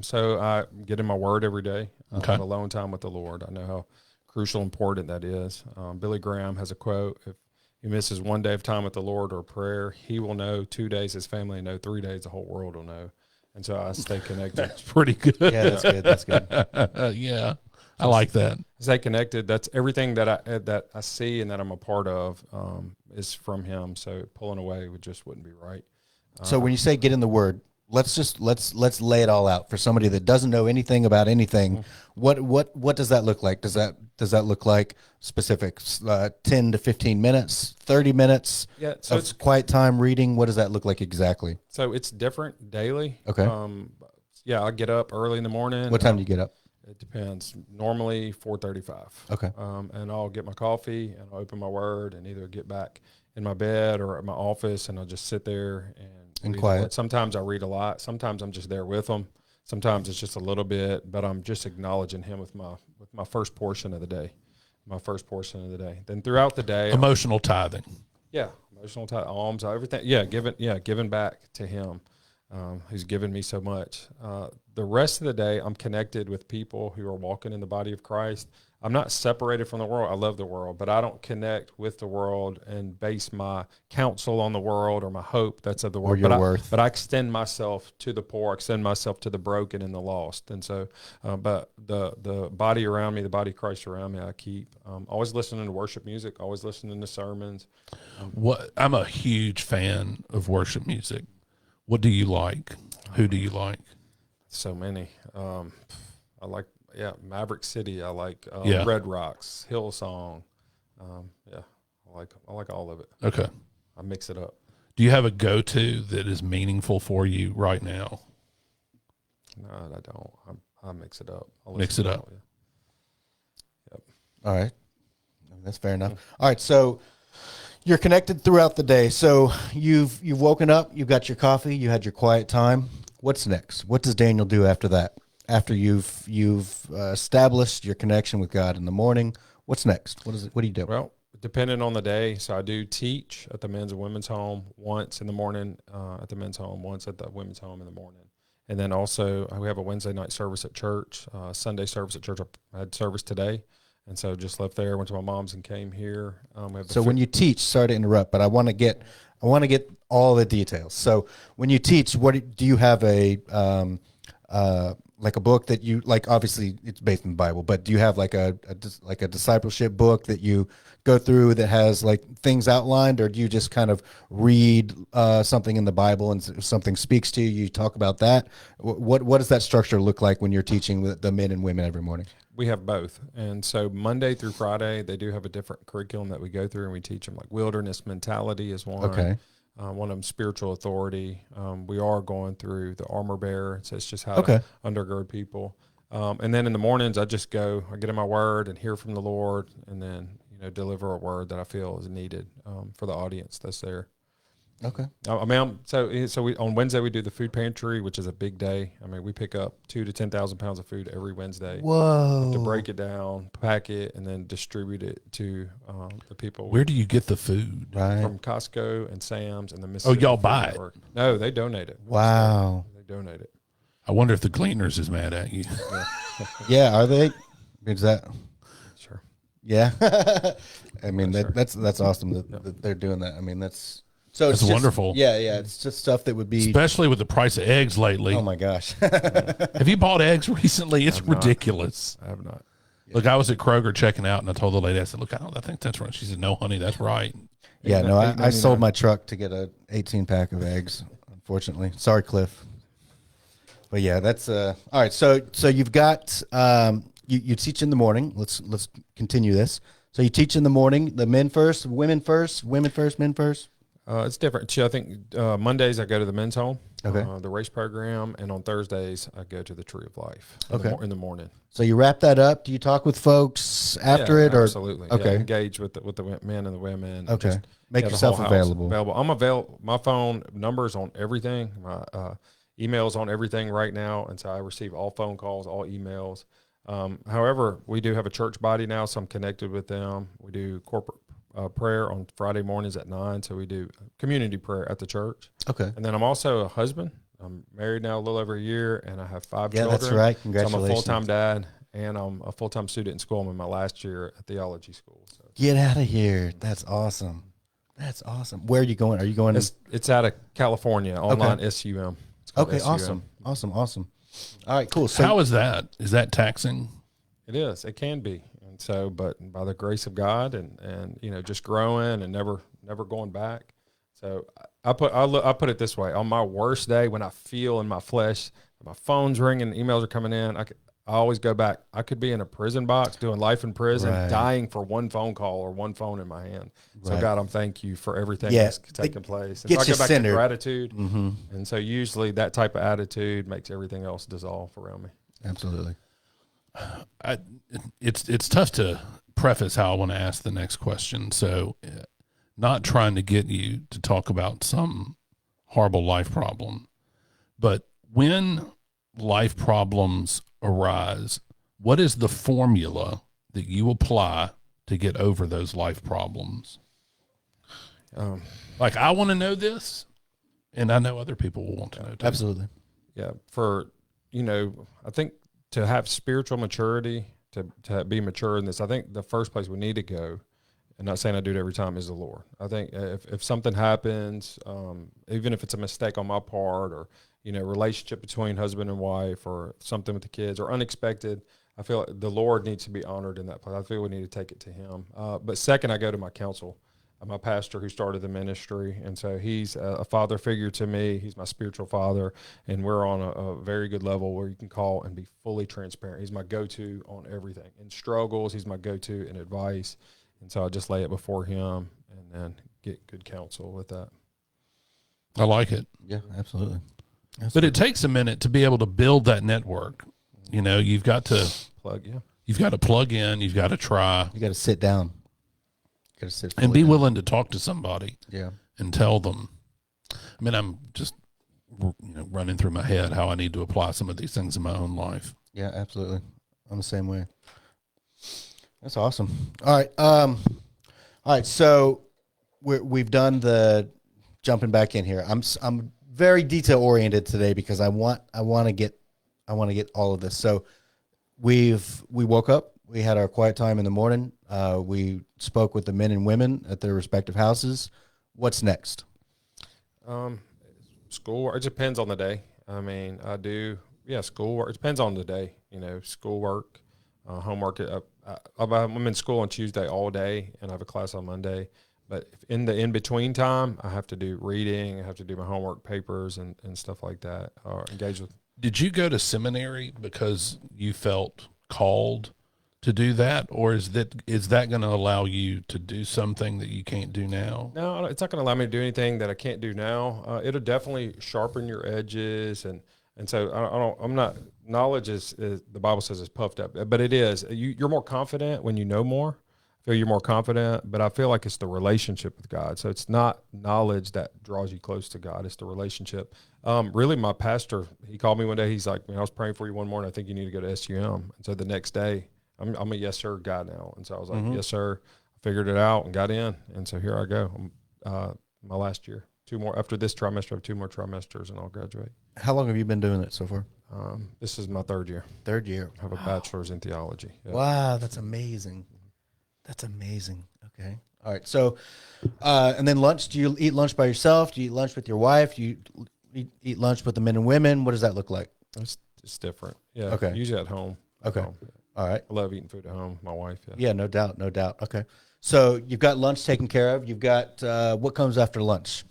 Speaker 3: So I get in my word every day.
Speaker 2: Okay.
Speaker 3: Alone time with the Lord. I know how crucial, important that is. Billy Graham has a quote: if he misses one day of time with the Lord or prayer, he will know 2 days his family know, 3 days the whole world will know. And so I stay connected.
Speaker 2: That's pretty good.
Speaker 1: Yeah, that's good. That's good.
Speaker 2: Yeah, I like that.
Speaker 3: Stay connected. That's everything that I see and that I'm a part of is from him. So pulling away wouldn't be right.
Speaker 1: So when you say get in the word, let's lay it all out for somebody that doesn't know anything about anything. What does that look like? Does that look like specifics? 10 to 15 minutes, 30 minutes?
Speaker 3: Yeah. So
Speaker 1: it's quiet time reading. What does that look like exactly?
Speaker 3: So it's different daily.
Speaker 1: Okay.
Speaker 3: Yeah, I get up early in the morning.
Speaker 1: What time do you get up?
Speaker 3: It depends. Normally 4:35.
Speaker 1: Okay.
Speaker 3: And I'll get my coffee and I'll open my word and either get back in my bed or at my office, and I'll just sit there and
Speaker 1: quiet.
Speaker 3: Sometimes I read a lot. Sometimes I'm just there with them. Sometimes it's just a little bit, but I'm just acknowledging him with my first portion of the day. Then throughout the day,
Speaker 2: Emotional tithing.
Speaker 3: emotional alms, everything. Yeah, giving back to him. who's given me so much. The rest of the day, I'm connected with people who are walking in the body of Christ. I'm not separated from the world. I love the world, but I don't connect with the world and base my counsel on the world or my hope that's of the world.
Speaker 1: Or your worth.
Speaker 3: But I extend myself to the poor, extend myself to the broken and the lost. And so, but the body around me, the body of Christ around me, I keep always listening to worship music, always listening to sermons.
Speaker 2: I'm a huge fan of worship music. What do you like? Who do you like?
Speaker 3: So many. I like, Maverick City. I like
Speaker 2: Yeah.
Speaker 3: Red Rocks, Hillsong. I like all of it.
Speaker 2: Okay.
Speaker 3: I mix it up.
Speaker 2: Do you have a go-to that is meaningful for you right now?
Speaker 3: No, I don't. I mix it up.
Speaker 2: Mix it up.
Speaker 3: Yep.
Speaker 1: All right. That's fair enough. All right. So you're connected throughout the day. So you've woken up, you've got your coffee, you had your quiet time. What's next? What does Daniel do after that? After you've established your connection with God in the morning, what's next? What do you do?
Speaker 3: Well, depending on the day. So I do teach at the men's and women's home once in the morning, at the men's home, once at the women's home in the morning. And then also we have a Wednesday night service at church, Sunday service at church. I had service today. And so just left there, went to my mom's and came here.
Speaker 1: So when you teach, sorry to interrupt, but I want to get all the details. So when you teach, do you have like a book that you like? Obviously, it's based in the Bible, but do you have like a discipleship book that you go through that has like things outlined, or do you just kind of read something in the Bible and if something speaks to you, you talk about that? What does that structure look like when you're teaching the men and women every morning?
Speaker 3: We have both. And so Monday through Friday, they do have a different curriculum that we go through, and we teach them like wilderness mentality is one.
Speaker 1: Okay.
Speaker 3: One of them, spiritual authority. We are going through the armor bearer. So it's just how to undergird people. And then in the mornings, I just I get in my word and hear from the Lord, and then, deliver a word that I feel is needed for the audience that's there.
Speaker 1: Okay.
Speaker 3: I mean, so we on Wednesday we do the food pantry, which is a big day. I mean, we pick up 2,000 to 10,000 pounds of food every Wednesday.
Speaker 1: Whoa!
Speaker 3: To break it down, pack it, and then distribute it to the people.
Speaker 2: Where do you get the food?
Speaker 1: Right.
Speaker 3: From Costco and Sam's and the Mississippi.
Speaker 2: Oh, y'all
Speaker 3: Food
Speaker 2: buy
Speaker 3: Network. No, they donate it.
Speaker 1: Wow.
Speaker 3: They donate it.
Speaker 2: I wonder if the Gleaners is mad at you.
Speaker 1: Yeah, are they? Is that?
Speaker 3: Sure.
Speaker 1: Yeah. I mean,
Speaker 3: Sure.
Speaker 1: that's awesome that they're doing that. I mean, that's
Speaker 2: wonderful.
Speaker 1: Yeah, yeah. It's just stuff that would be,
Speaker 2: especially with the price of eggs lately.
Speaker 1: oh my gosh.
Speaker 2: Have you bought eggs recently? It's ridiculous.
Speaker 3: I have not.
Speaker 2: Look, I was at Kroger checking out, and I told the lady, I said, "Look, I think that's right." She said, "No, honey, that's right."
Speaker 1: Yeah, no, I sold my truck to get a 18-pack of eggs, unfortunately. Sorry, Cliff. But yeah, that's all right. So you've got you teach in the morning. Let's continue this. So you teach in the morning, the men first, women first, men first.
Speaker 3: It's different. So I think Mondays I go to the men's home,
Speaker 1: Okay.
Speaker 3: The race program, and on Thursdays I go to the Tree of Life. In the morning.
Speaker 1: So you wrap that up. Do you talk with folks after it, or
Speaker 3: absolutely?
Speaker 1: Okay.
Speaker 3: Yeah, engage with the men and the women.
Speaker 1: Okay.
Speaker 3: Just,
Speaker 1: Make
Speaker 3: the
Speaker 1: yourself
Speaker 3: whole house
Speaker 1: available.
Speaker 3: I'm available. My phone number's on everything. My email's on everything right now, and so I receive all phone calls, all emails. However, we do have a church body now, so I'm connected with them. We do corporate prayer on Friday mornings at 9, so we do community prayer at the church.
Speaker 1: Okay.
Speaker 3: And then I'm also a husband. I'm married now a little over a year, and I have 5 children.
Speaker 1: Yeah, that's right.
Speaker 3: So
Speaker 1: Congratulations.
Speaker 3: I'm a full-time dad, and I'm a full-time student in school. I'm in my last year at theology school. So.
Speaker 1: Get out of here. That's awesome. That's awesome. Where are you going? Are you going?
Speaker 3: It's out of California, online SUM.
Speaker 1: Okay,
Speaker 3: SUM.
Speaker 1: awesome. All right, cool. So
Speaker 2: How is that? Is that taxing?
Speaker 3: It is. It can be. And so, but by the grace of God and just growing and never going back. So I put it this way: on my worst day, when I feel in my flesh, my phone's ringing, emails are coming in, I always go back. I could be in a prison box doing life in prison, dying for one phone call or one phone in my hand. So God, I'm thank you for everything that's taking place. And so I go back to gratitude. Mm-hmm. And so usually that type of attitude makes everything else dissolve around me.
Speaker 1: Absolutely.
Speaker 2: It's tough to preface how I want to ask the next question. So not trying to get you to talk about some horrible life problem, but when life problems arise, what is the formula that you apply to get over those life problems? Like, I want to know this, And I know other people will want to know too.
Speaker 1: Absolutely.
Speaker 3: Yeah. I think to have spiritual maturity, to be mature in this, I think the first place we need to go, and not saying I do it every time, is the Lord. I think if something happens, even if it's a mistake on my part, or relationship between husband and wife, or something with the kids, or unexpected, I feel like the Lord needs to be honored in that place. I feel we need to take it to Him. But second, I go to my counsel, my pastor who started the ministry, and so he's a father figure to me. He's my spiritual father, and we're on a very good level where you can call and be fully transparent. He's my go-to on everything. In struggles, he's my go-to in advice, and so I just lay it before him and then get good counsel with that.
Speaker 2: I like it.
Speaker 1: Yeah, absolutely.
Speaker 2: But it takes a minute to be able to build that network. You've got to plug in, you've got to try.
Speaker 1: You got to sit down. You got to sit
Speaker 2: and be
Speaker 1: down.
Speaker 2: willing to talk to somebody.
Speaker 1: Yeah.
Speaker 2: And tell them. I mean, I'm just running through my head how I need to apply some of these things in my own life.
Speaker 1: Yeah, absolutely. I'm the same way. That's awesome. All right. So we've done the jumping back in here. I'm very detail oriented today because I want to get all of this. So we woke up, we had our quiet time in the morning. We spoke with the men and women at their respective houses. What's next?
Speaker 3: Schoolwork. It depends on the day. I mean, schoolwork. It depends on the day. Schoolwork, homework. I'm in school on Tuesday all day, and I have a class on Monday. But in the in-between time, I have to do reading. I have to do my homework papers and stuff like that, or engage with.
Speaker 2: Did you go to seminary because you felt called to do that, or is that going to allow you to do something that you can't do now?
Speaker 3: No, it's not going to allow me to do anything that I can't do now. It'll definitely sharpen your edges, and so I'm not. Knowledge is the Bible says is puffed up, but it is. You're more confident when you know more. I feel you're more confident, but I feel like it's the relationship with God. So it's not knowledge that draws you close to God. It's the relationship. Really, my pastor, he called me one day. He's like, "Man, I was praying for you one morning. I think you need to go to SUM." And so the next day, I'm a yes sir guy now, and so I was like, yes sir. I figured it out and got in, and so here I go. My last year, 2 more after this trimester. I have 2 more trimesters, and I'll graduate.
Speaker 1: How long have you been doing it so far?
Speaker 3: This is my 3rd year.
Speaker 1: 3rd year.
Speaker 3: I have a bachelor's in theology. Yep.
Speaker 1: Wow, that's amazing. That's amazing. Okay. All right. So, and then lunch. Do you eat lunch by yourself? Do you eat lunch with your wife? Do you eat lunch with the men and women? What does that look like?
Speaker 3: It's different. Yeah.
Speaker 1: Okay.
Speaker 3: Usually at home.
Speaker 1: Okay.
Speaker 3: Home.
Speaker 1: All right.
Speaker 3: I love eating food at home. My wife. Yeah.
Speaker 1: Yeah, no doubt. No doubt. Okay. So you've got lunch taken care of. You've got what comes after lunch?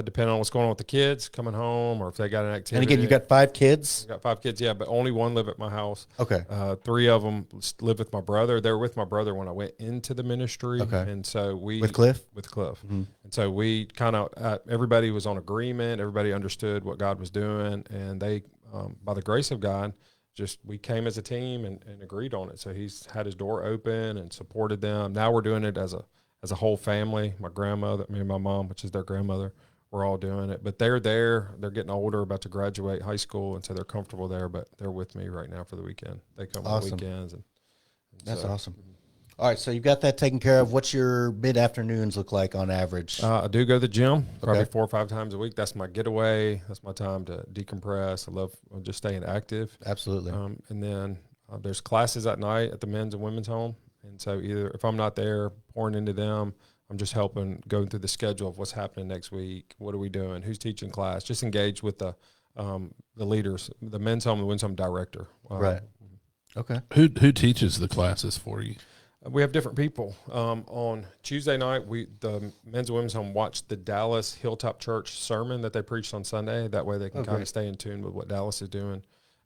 Speaker 3: Depending on what's going on with the kids coming home, or if they got an activity.
Speaker 1: And again, you got 5 kids?
Speaker 3: I got 5 kids, yeah, but only 1 live at my house.
Speaker 1: Okay.
Speaker 3: 3 of them live with my brother. They were with my brother when I went into the ministry.
Speaker 1: Okay.
Speaker 3: And so
Speaker 1: with Cliff?
Speaker 3: With Cliff.
Speaker 1: Mm-hmm.
Speaker 3: And so we kind of, everybody was on agreement. Everybody understood what God was doing. And they, by the grace of God, we came as a team and agreed on it. So he's had his door open and supported them. Now we're doing it as a whole family. My grandmother, me and my mom, which is their grandmother, we're all doing it. But they're there. They're getting older, about to graduate high school, and so they're comfortable there. But they're with me right now for the weekend. They come on the weekends. And
Speaker 1: that's awesome. All right, so you've got that taken care of. What's your mid-afternoons look like on average?
Speaker 3: I do go to the gym probably 4 or 5 times a week. That's my getaway. That's my time to decompress. I love just staying active.
Speaker 1: Absolutely.
Speaker 3: And then there's classes at night at the men's and women's home. And so either if I'm not there pouring into them, I'm just helping go through the schedule of what's happening next week. What are we doing? Who's teaching class? Just engage with the leaders, the men's home, the women's home director.
Speaker 1: Right. Okay.
Speaker 2: Who teaches the classes for you?
Speaker 3: We have different people. On Tuesday night, the men's and women's home watched the Dallas Hilltop Church sermon that they preached on Sunday. That way they can kind of stay in tune with what Dallas is doing.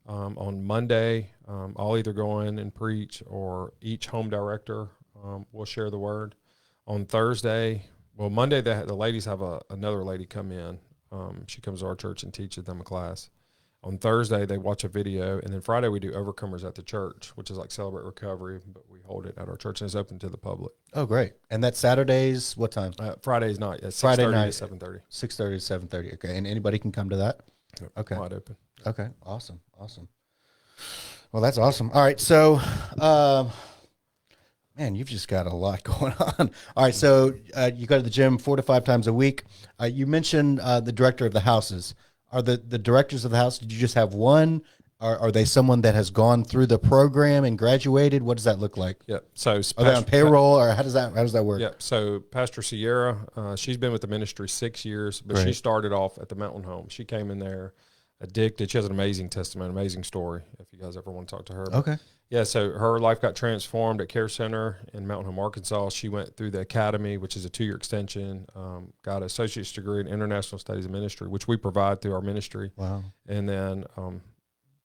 Speaker 3: On Monday, I'll either go in and preach, or each home director will share the word. On Thursday, Monday, the ladies have another lady come in. She comes to our church and teaches them a class. On Thursday, they watch a video, and then Friday we do Overcomers at the church, which is like Celebrate Recovery, but we hold it at our church, and it's open to the public.
Speaker 1: Oh, great. And that's Saturdays, what time?
Speaker 3: Friday's night, at 6:30 to 7:30.
Speaker 1: 6:30 to 7:30, okay. And anybody can come to that?
Speaker 3: Yep.
Speaker 1: Okay.
Speaker 3: Wide open.
Speaker 1: Okay, awesome. Well, that's awesome. All right, so Man, you've just got a lot going on. All right, so you go to the gym 4 to 5 times a week. You mentioned the director of the houses. Are the directors of the house? Did you just have one? Are they someone that has gone through the program and graduated? What does that look like?
Speaker 3: Yep. So
Speaker 1: Are they on payroll, or how does that work?
Speaker 3: Yep. So Pastor Sierra, she's been with the ministry 6 years, but she
Speaker 1: Great.
Speaker 3: started off at the Mountain Home. She came in there addicted. She has an amazing testimony, amazing story. If you guys ever want to talk to her. But
Speaker 1: Okay.
Speaker 3: yeah. So her life got transformed at Care Center in Mountain Home, Arkansas. She went through the academy, which is a 2-year extension. Got an associate's degree in international studies and ministry, which we provide through our ministry.
Speaker 1: Wow.
Speaker 3: And then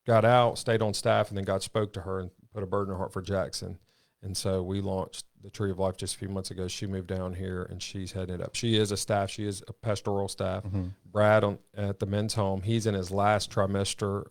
Speaker 3: got out, stayed on staff, and then God spoke to her and put a burden in her heart for Jackson. And so we launched the Tree of Life just a few months ago. She moved down here, and she's heading it up. She is a staff. She is a pastoral staff.
Speaker 1: Mm-hmm.
Speaker 3: Brad at the men's home, he's in his last trimester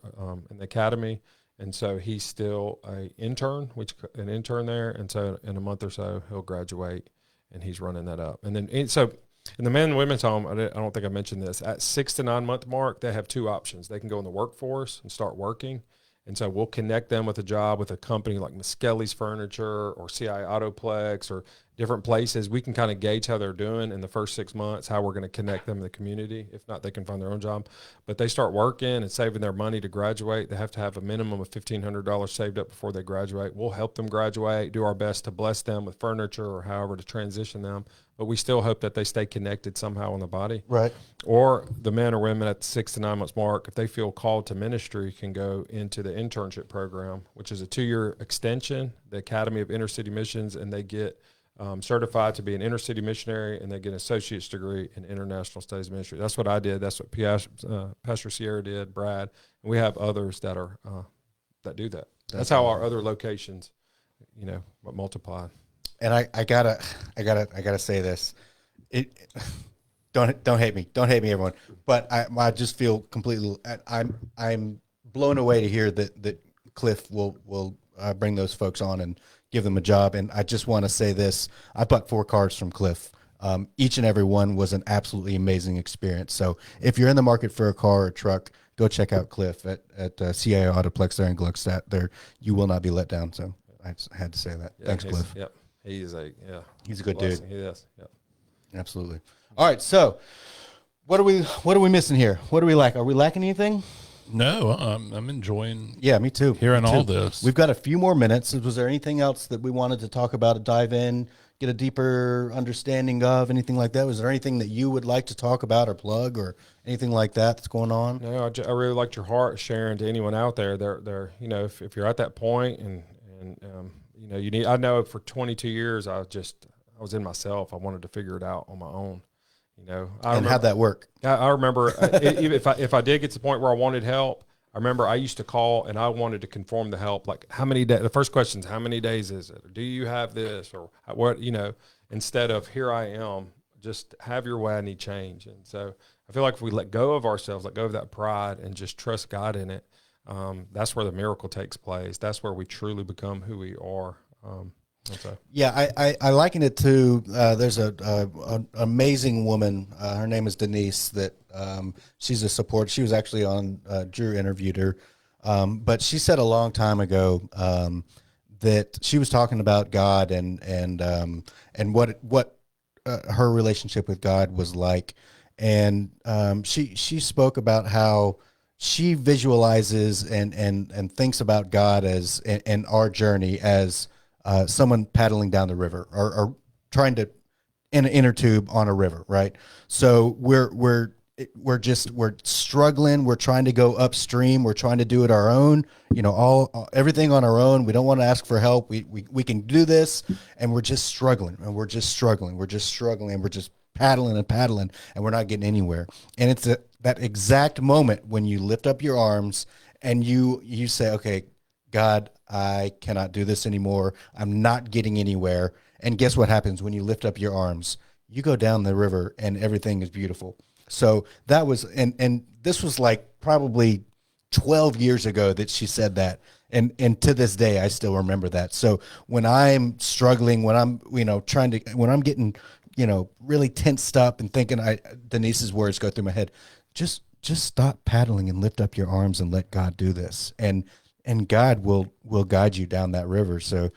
Speaker 3: in the academy, and so he's still an intern there. And so in a month or so, he'll graduate, and he's running that up. And then so in the men and women's home, I don't think I mentioned this, at 6 to 9 month mark, they have 2 options. They can go in the workforce and start working. And so we'll connect them with a job with a company like Miskelly's Furniture or CI Autoplex or different places. We can kind of gauge how they're doing in the first 6 months, how we're going to connect them to the community. If not, they can find their own job. But they start working and saving their money to graduate. They have to have a minimum of $1,500 saved up before they graduate. We'll help them graduate, do our best to bless them with furniture or however to transition them. But we still hope that they stay connected somehow in the body.
Speaker 1: Right.
Speaker 3: Or the men or women at the 6 to 9 months mark, if they feel called to ministry, can go into the internship program, which is a 2-year extension, the Academy of Inner City Missions, and they get certified to be an inner city missionary, and they get an associate's degree in international studies ministry. That's what I did. That's what Pastor Sierra did, Brad, and we have others that are that do that. That's how our other locations, multiply.
Speaker 1: And I gotta say this. Don't hate me. Don't hate me, everyone. But I just feel completely. I'm blown away to hear that Cliff will bring those folks on and give them a job. And I just want to say this: I bought 4 cars from Cliff. Each and every one was an absolutely amazing experience. So if you're in the market for a car or truck, go check out Cliff at CIA Autoplex there in Gluckstadt. There, you will not be let down. So I just had to say that.
Speaker 3: Yeah,
Speaker 1: Thanks, Cliff.
Speaker 3: Yep. He's a
Speaker 1: good dude.
Speaker 3: He is. Yep.
Speaker 1: Absolutely. All right. So what are we missing here? What do we lack? Are we lacking anything?
Speaker 2: No, I'm enjoying.
Speaker 1: Yeah, me too.
Speaker 2: Hearing
Speaker 1: Me too.
Speaker 2: all this.
Speaker 1: We've got a few more minutes. Was there anything else that we wanted to talk about, dive in, get a deeper understanding of, anything like that? Was there anything that you would like to talk about or plug or anything like that that's going on?
Speaker 3: No, I really liked your heart sharing to anyone out there. They're if you're at that point and you need. I know for 22 years I was in myself. I wanted to figure it out on my own.
Speaker 1: How'd that work?
Speaker 3: I remember if I did get to the point where I wanted help, I remember I used to call and I wanted to conform the help. Like how many days? The first question is how many days is it? Or do you have this or what? Instead of here I am, just have your way. I need change. And so I feel like if we let go of ourselves, let go of that pride, and just trust God in it, that's where the miracle takes place. That's where we truly become who we are.
Speaker 1: Yeah, I liken it to there's an amazing woman. Her name is Denise. That she's a support. She was actually on Drew interviewed her, but she said a long time ago that she was talking about God and what her relationship with God was like, and she spoke about how she visualizes and thinks about God as and our journey as someone paddling down the river or trying to in an inner tube on a river, right? So we're struggling. We're trying to go upstream. We're trying to do it our own. Everything on our own. We don't want to ask for help. We can do this, and we're just struggling, and we're just struggling. We're just struggling, and we're just paddling, and we're not getting anywhere. And it's that exact moment when you lift up your arms and you say, okay, God, I cannot do this anymore. I'm not getting anywhere. And guess what happens when you lift up your arms? You go down the river and everything is beautiful. So that was, and this was like probably 12 years ago that she said that. And to this day, I still remember that. So when I'm struggling, when I'm, when I'm getting, really tensed up and thinking, Denise's words go through my head, just stop paddling and lift up your arms and let God do this. And God will guide you down that river. So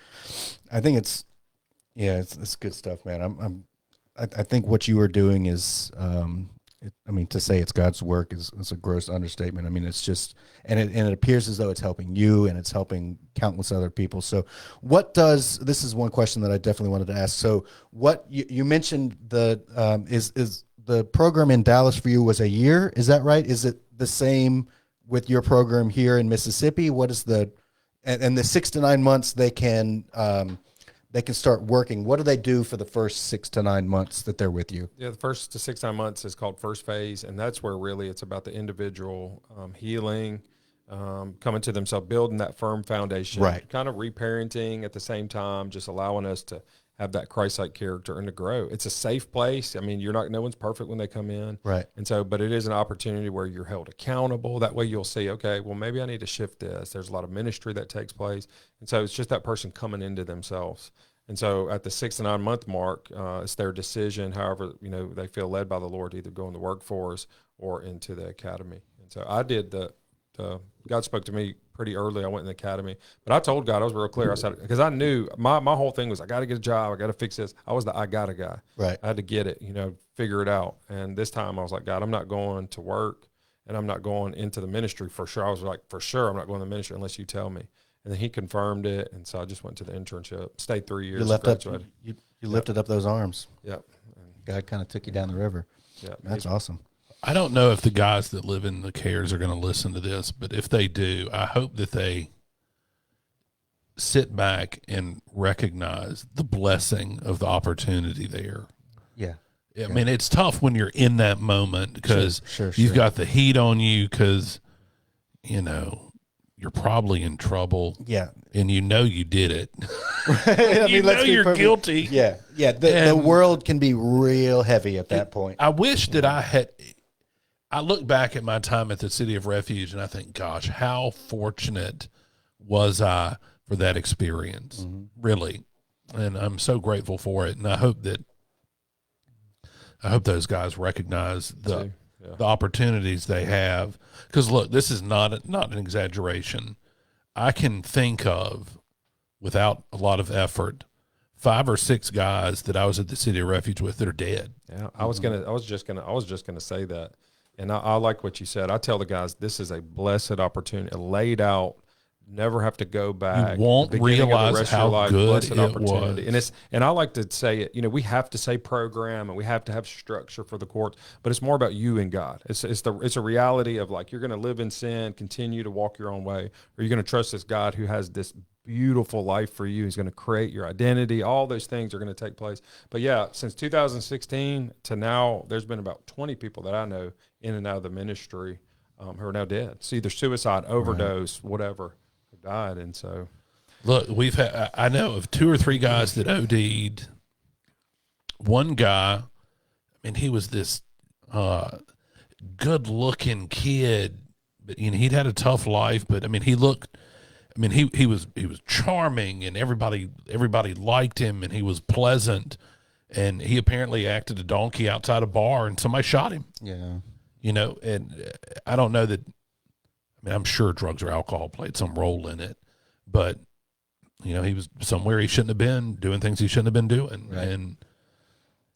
Speaker 1: I think it's Yeah, it's good stuff, man. I think what you are doing is, I mean, to say it's God's work is a gross understatement. I mean, it's just, and it appears as though it's helping you and it's helping countless other people. So this is one question that I definitely wanted to ask. So what you mentioned is the program in Dallas for you was a year. Is that right? Is it the same with your program here in Mississippi? What is and the 6 to 9 months they can start working. What do they do for the first 6 to 9 months that they're with you?
Speaker 3: Yeah, the first to 6 9 months is called first phase, and that's where really it's about the individual healing, coming to themselves, building that firm foundation,
Speaker 1: Right.
Speaker 3: kind of reparenting at the same time, just allowing us to have that Christ-like character and to grow. It's a safe place. I mean, no one's perfect when they come in.
Speaker 1: Right.
Speaker 3: And so, but it is an opportunity where you're held accountable. That way you'll see, okay, well, maybe I need to shift this. There's a lot of ministry that takes place. And so it's just that person coming into themselves. And so at the 6 to 9 month mark, it's their decision. However, they feel led by the Lord to either go in the workforce or into the academy. And so I did God spoke to me pretty early. I went in the academy, but I told God, I was real clear. I said, because I knew my whole thing was, I got to get a job. I got to fix this. I was I got a guy.
Speaker 1: Right.
Speaker 3: I had to get it, figure it out. And this time I was like, God, I'm not going to work and I'm not going into the ministry for sure. I was like, for sure, I'm not going to the ministry unless you tell me. And then he confirmed it. And so I just went to the internship, stayed 3 years.
Speaker 1: You lifted up those arms.
Speaker 3: Yep.
Speaker 1: God kind of took you down the river.
Speaker 3: Yeah.
Speaker 1: That's awesome.
Speaker 2: I don't know if the guys that live in the cares are going to listen to this, but if they do, I hope that they sit back and recognize the blessing of the opportunity there.
Speaker 1: Yeah.
Speaker 2: I mean, it's tough when you're in that moment because
Speaker 1: Sure.
Speaker 2: you've got the heat on you because, you're probably in trouble.
Speaker 1: Yeah.
Speaker 2: And you did it.
Speaker 1: I mean,
Speaker 2: you're guilty.
Speaker 1: Yeah. Yeah. The world can be real heavy at that point.
Speaker 2: I wish that I look back at my time at the City of Refuge and I think, gosh, how fortunate was I for that experience, really. And I'm so grateful for it. And I hope those guys recognize the opportunities they have. Because look, this is not an exaggeration. I can think of, without a lot of effort, 5 or 6 guys that I was at the City of Refuge with that are dead.
Speaker 3: Yeah, I was just gonna say that, and I like what you said. I tell the guys, this is a blessed opportunity, laid out. Never have to go back.
Speaker 2: You won't realize how good it was.
Speaker 3: And I like to say it. We have to say program and we have to have structure for the courts, but it's more about you and God. It's a reality of, like, you're going to live in sin, continue to walk your own way, or you're going to trust this God who has this beautiful life for you. He's going to create your identity. All those things are going to take place. But yeah, since 2016 to now, there's been about 20 people that I know in and out of the ministry who are now dead. It's either suicide, overdose, whatever. Died. And so,
Speaker 2: look, I know of 2 or 3 guys that OD'd. One guy, I mean, he was this good looking kid, but he'd had a tough life, but I mean, he was charming and everybody liked him and he was pleasant, and he apparently acted a donkey outside a bar and somebody shot him.
Speaker 1: Yeah.
Speaker 2: And I don't know that, I mean, I'm sure drugs or alcohol played some role in it, but he was somewhere he shouldn't have been, doing things he shouldn't have been doing.
Speaker 1: Right.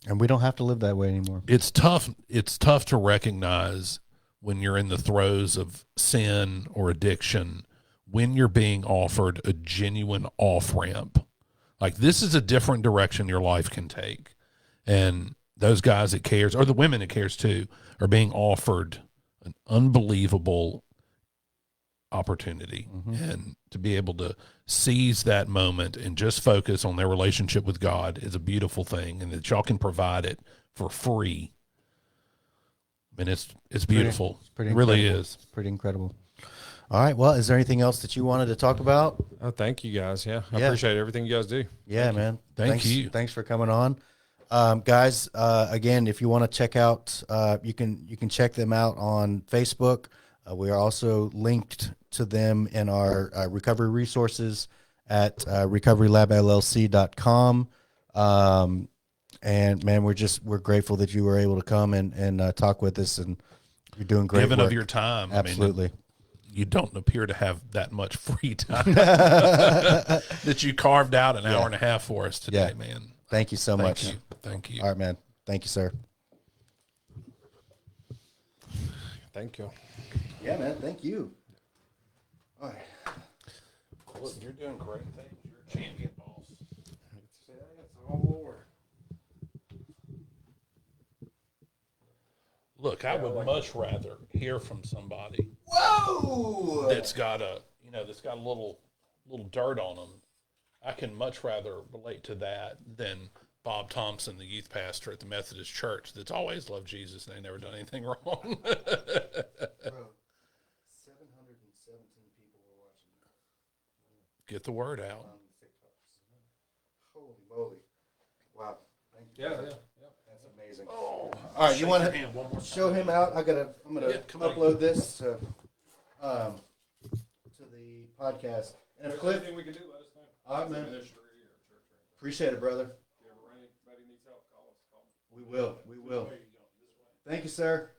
Speaker 2: And
Speaker 1: we don't have to live that way anymore.
Speaker 2: It's tough to recognize when you're in the throes of sin or addiction, when you're being offered a genuine off-ramp. Like, this is a different direction your life can take. And those guys that cares, or the women that cares too, are being offered an unbelievable opportunity, and to be able to seize that moment and just focus on their relationship with God is a beautiful thing, and that y'all can provide it for free. I mean, it's beautiful. It really is.
Speaker 1: It's pretty incredible. All right. Well, is there anything else that you wanted to talk about?
Speaker 3: Oh, thank you guys. Yeah. I appreciate everything you guys do.
Speaker 1: Yeah, man.
Speaker 2: Thank you.
Speaker 1: Thanks for coming on. Guys, again, if you want to check out, you can check them out on Facebook. We are also linked to them in our recovery resources at recoverylabllc.com. And man, we're grateful that you were able to come and talk with us, and you're doing great
Speaker 2: Giving
Speaker 1: work.
Speaker 2: of your time.
Speaker 1: Absolutely.
Speaker 2: I mean, you don't appear to have that much free time that you carved out an hour and a half for us today, man.
Speaker 1: Thank you so much.
Speaker 2: Thank you.
Speaker 1: All right, man. Thank you, sir.
Speaker 3: Thank you.
Speaker 1: Yeah, man. Thank you. All right.
Speaker 2: Look, you're doing great things. You're a champion, boss. Look, I would much rather hear from somebody that's got a little dirt on them. I can much rather relate to that than Bob Thompson, the youth pastor at the Methodist Church, that's always loved Jesus and they never done anything wrong.
Speaker 1: Bro, 717 people were watching.
Speaker 2: Get the word out.
Speaker 1: Holy moly. Wow. Thank you.
Speaker 3: Yeah.
Speaker 1: That's amazing. All right, you want to show him out? I'm gonna upload this to the podcast. And if Cliff,
Speaker 3: Anything we can do, let us know.
Speaker 1: all right, man.
Speaker 3: Ministry or church.
Speaker 1: Appreciate it, brother.
Speaker 3: If you ever anybody needs help, call us.
Speaker 1: We will. Thank you, sir.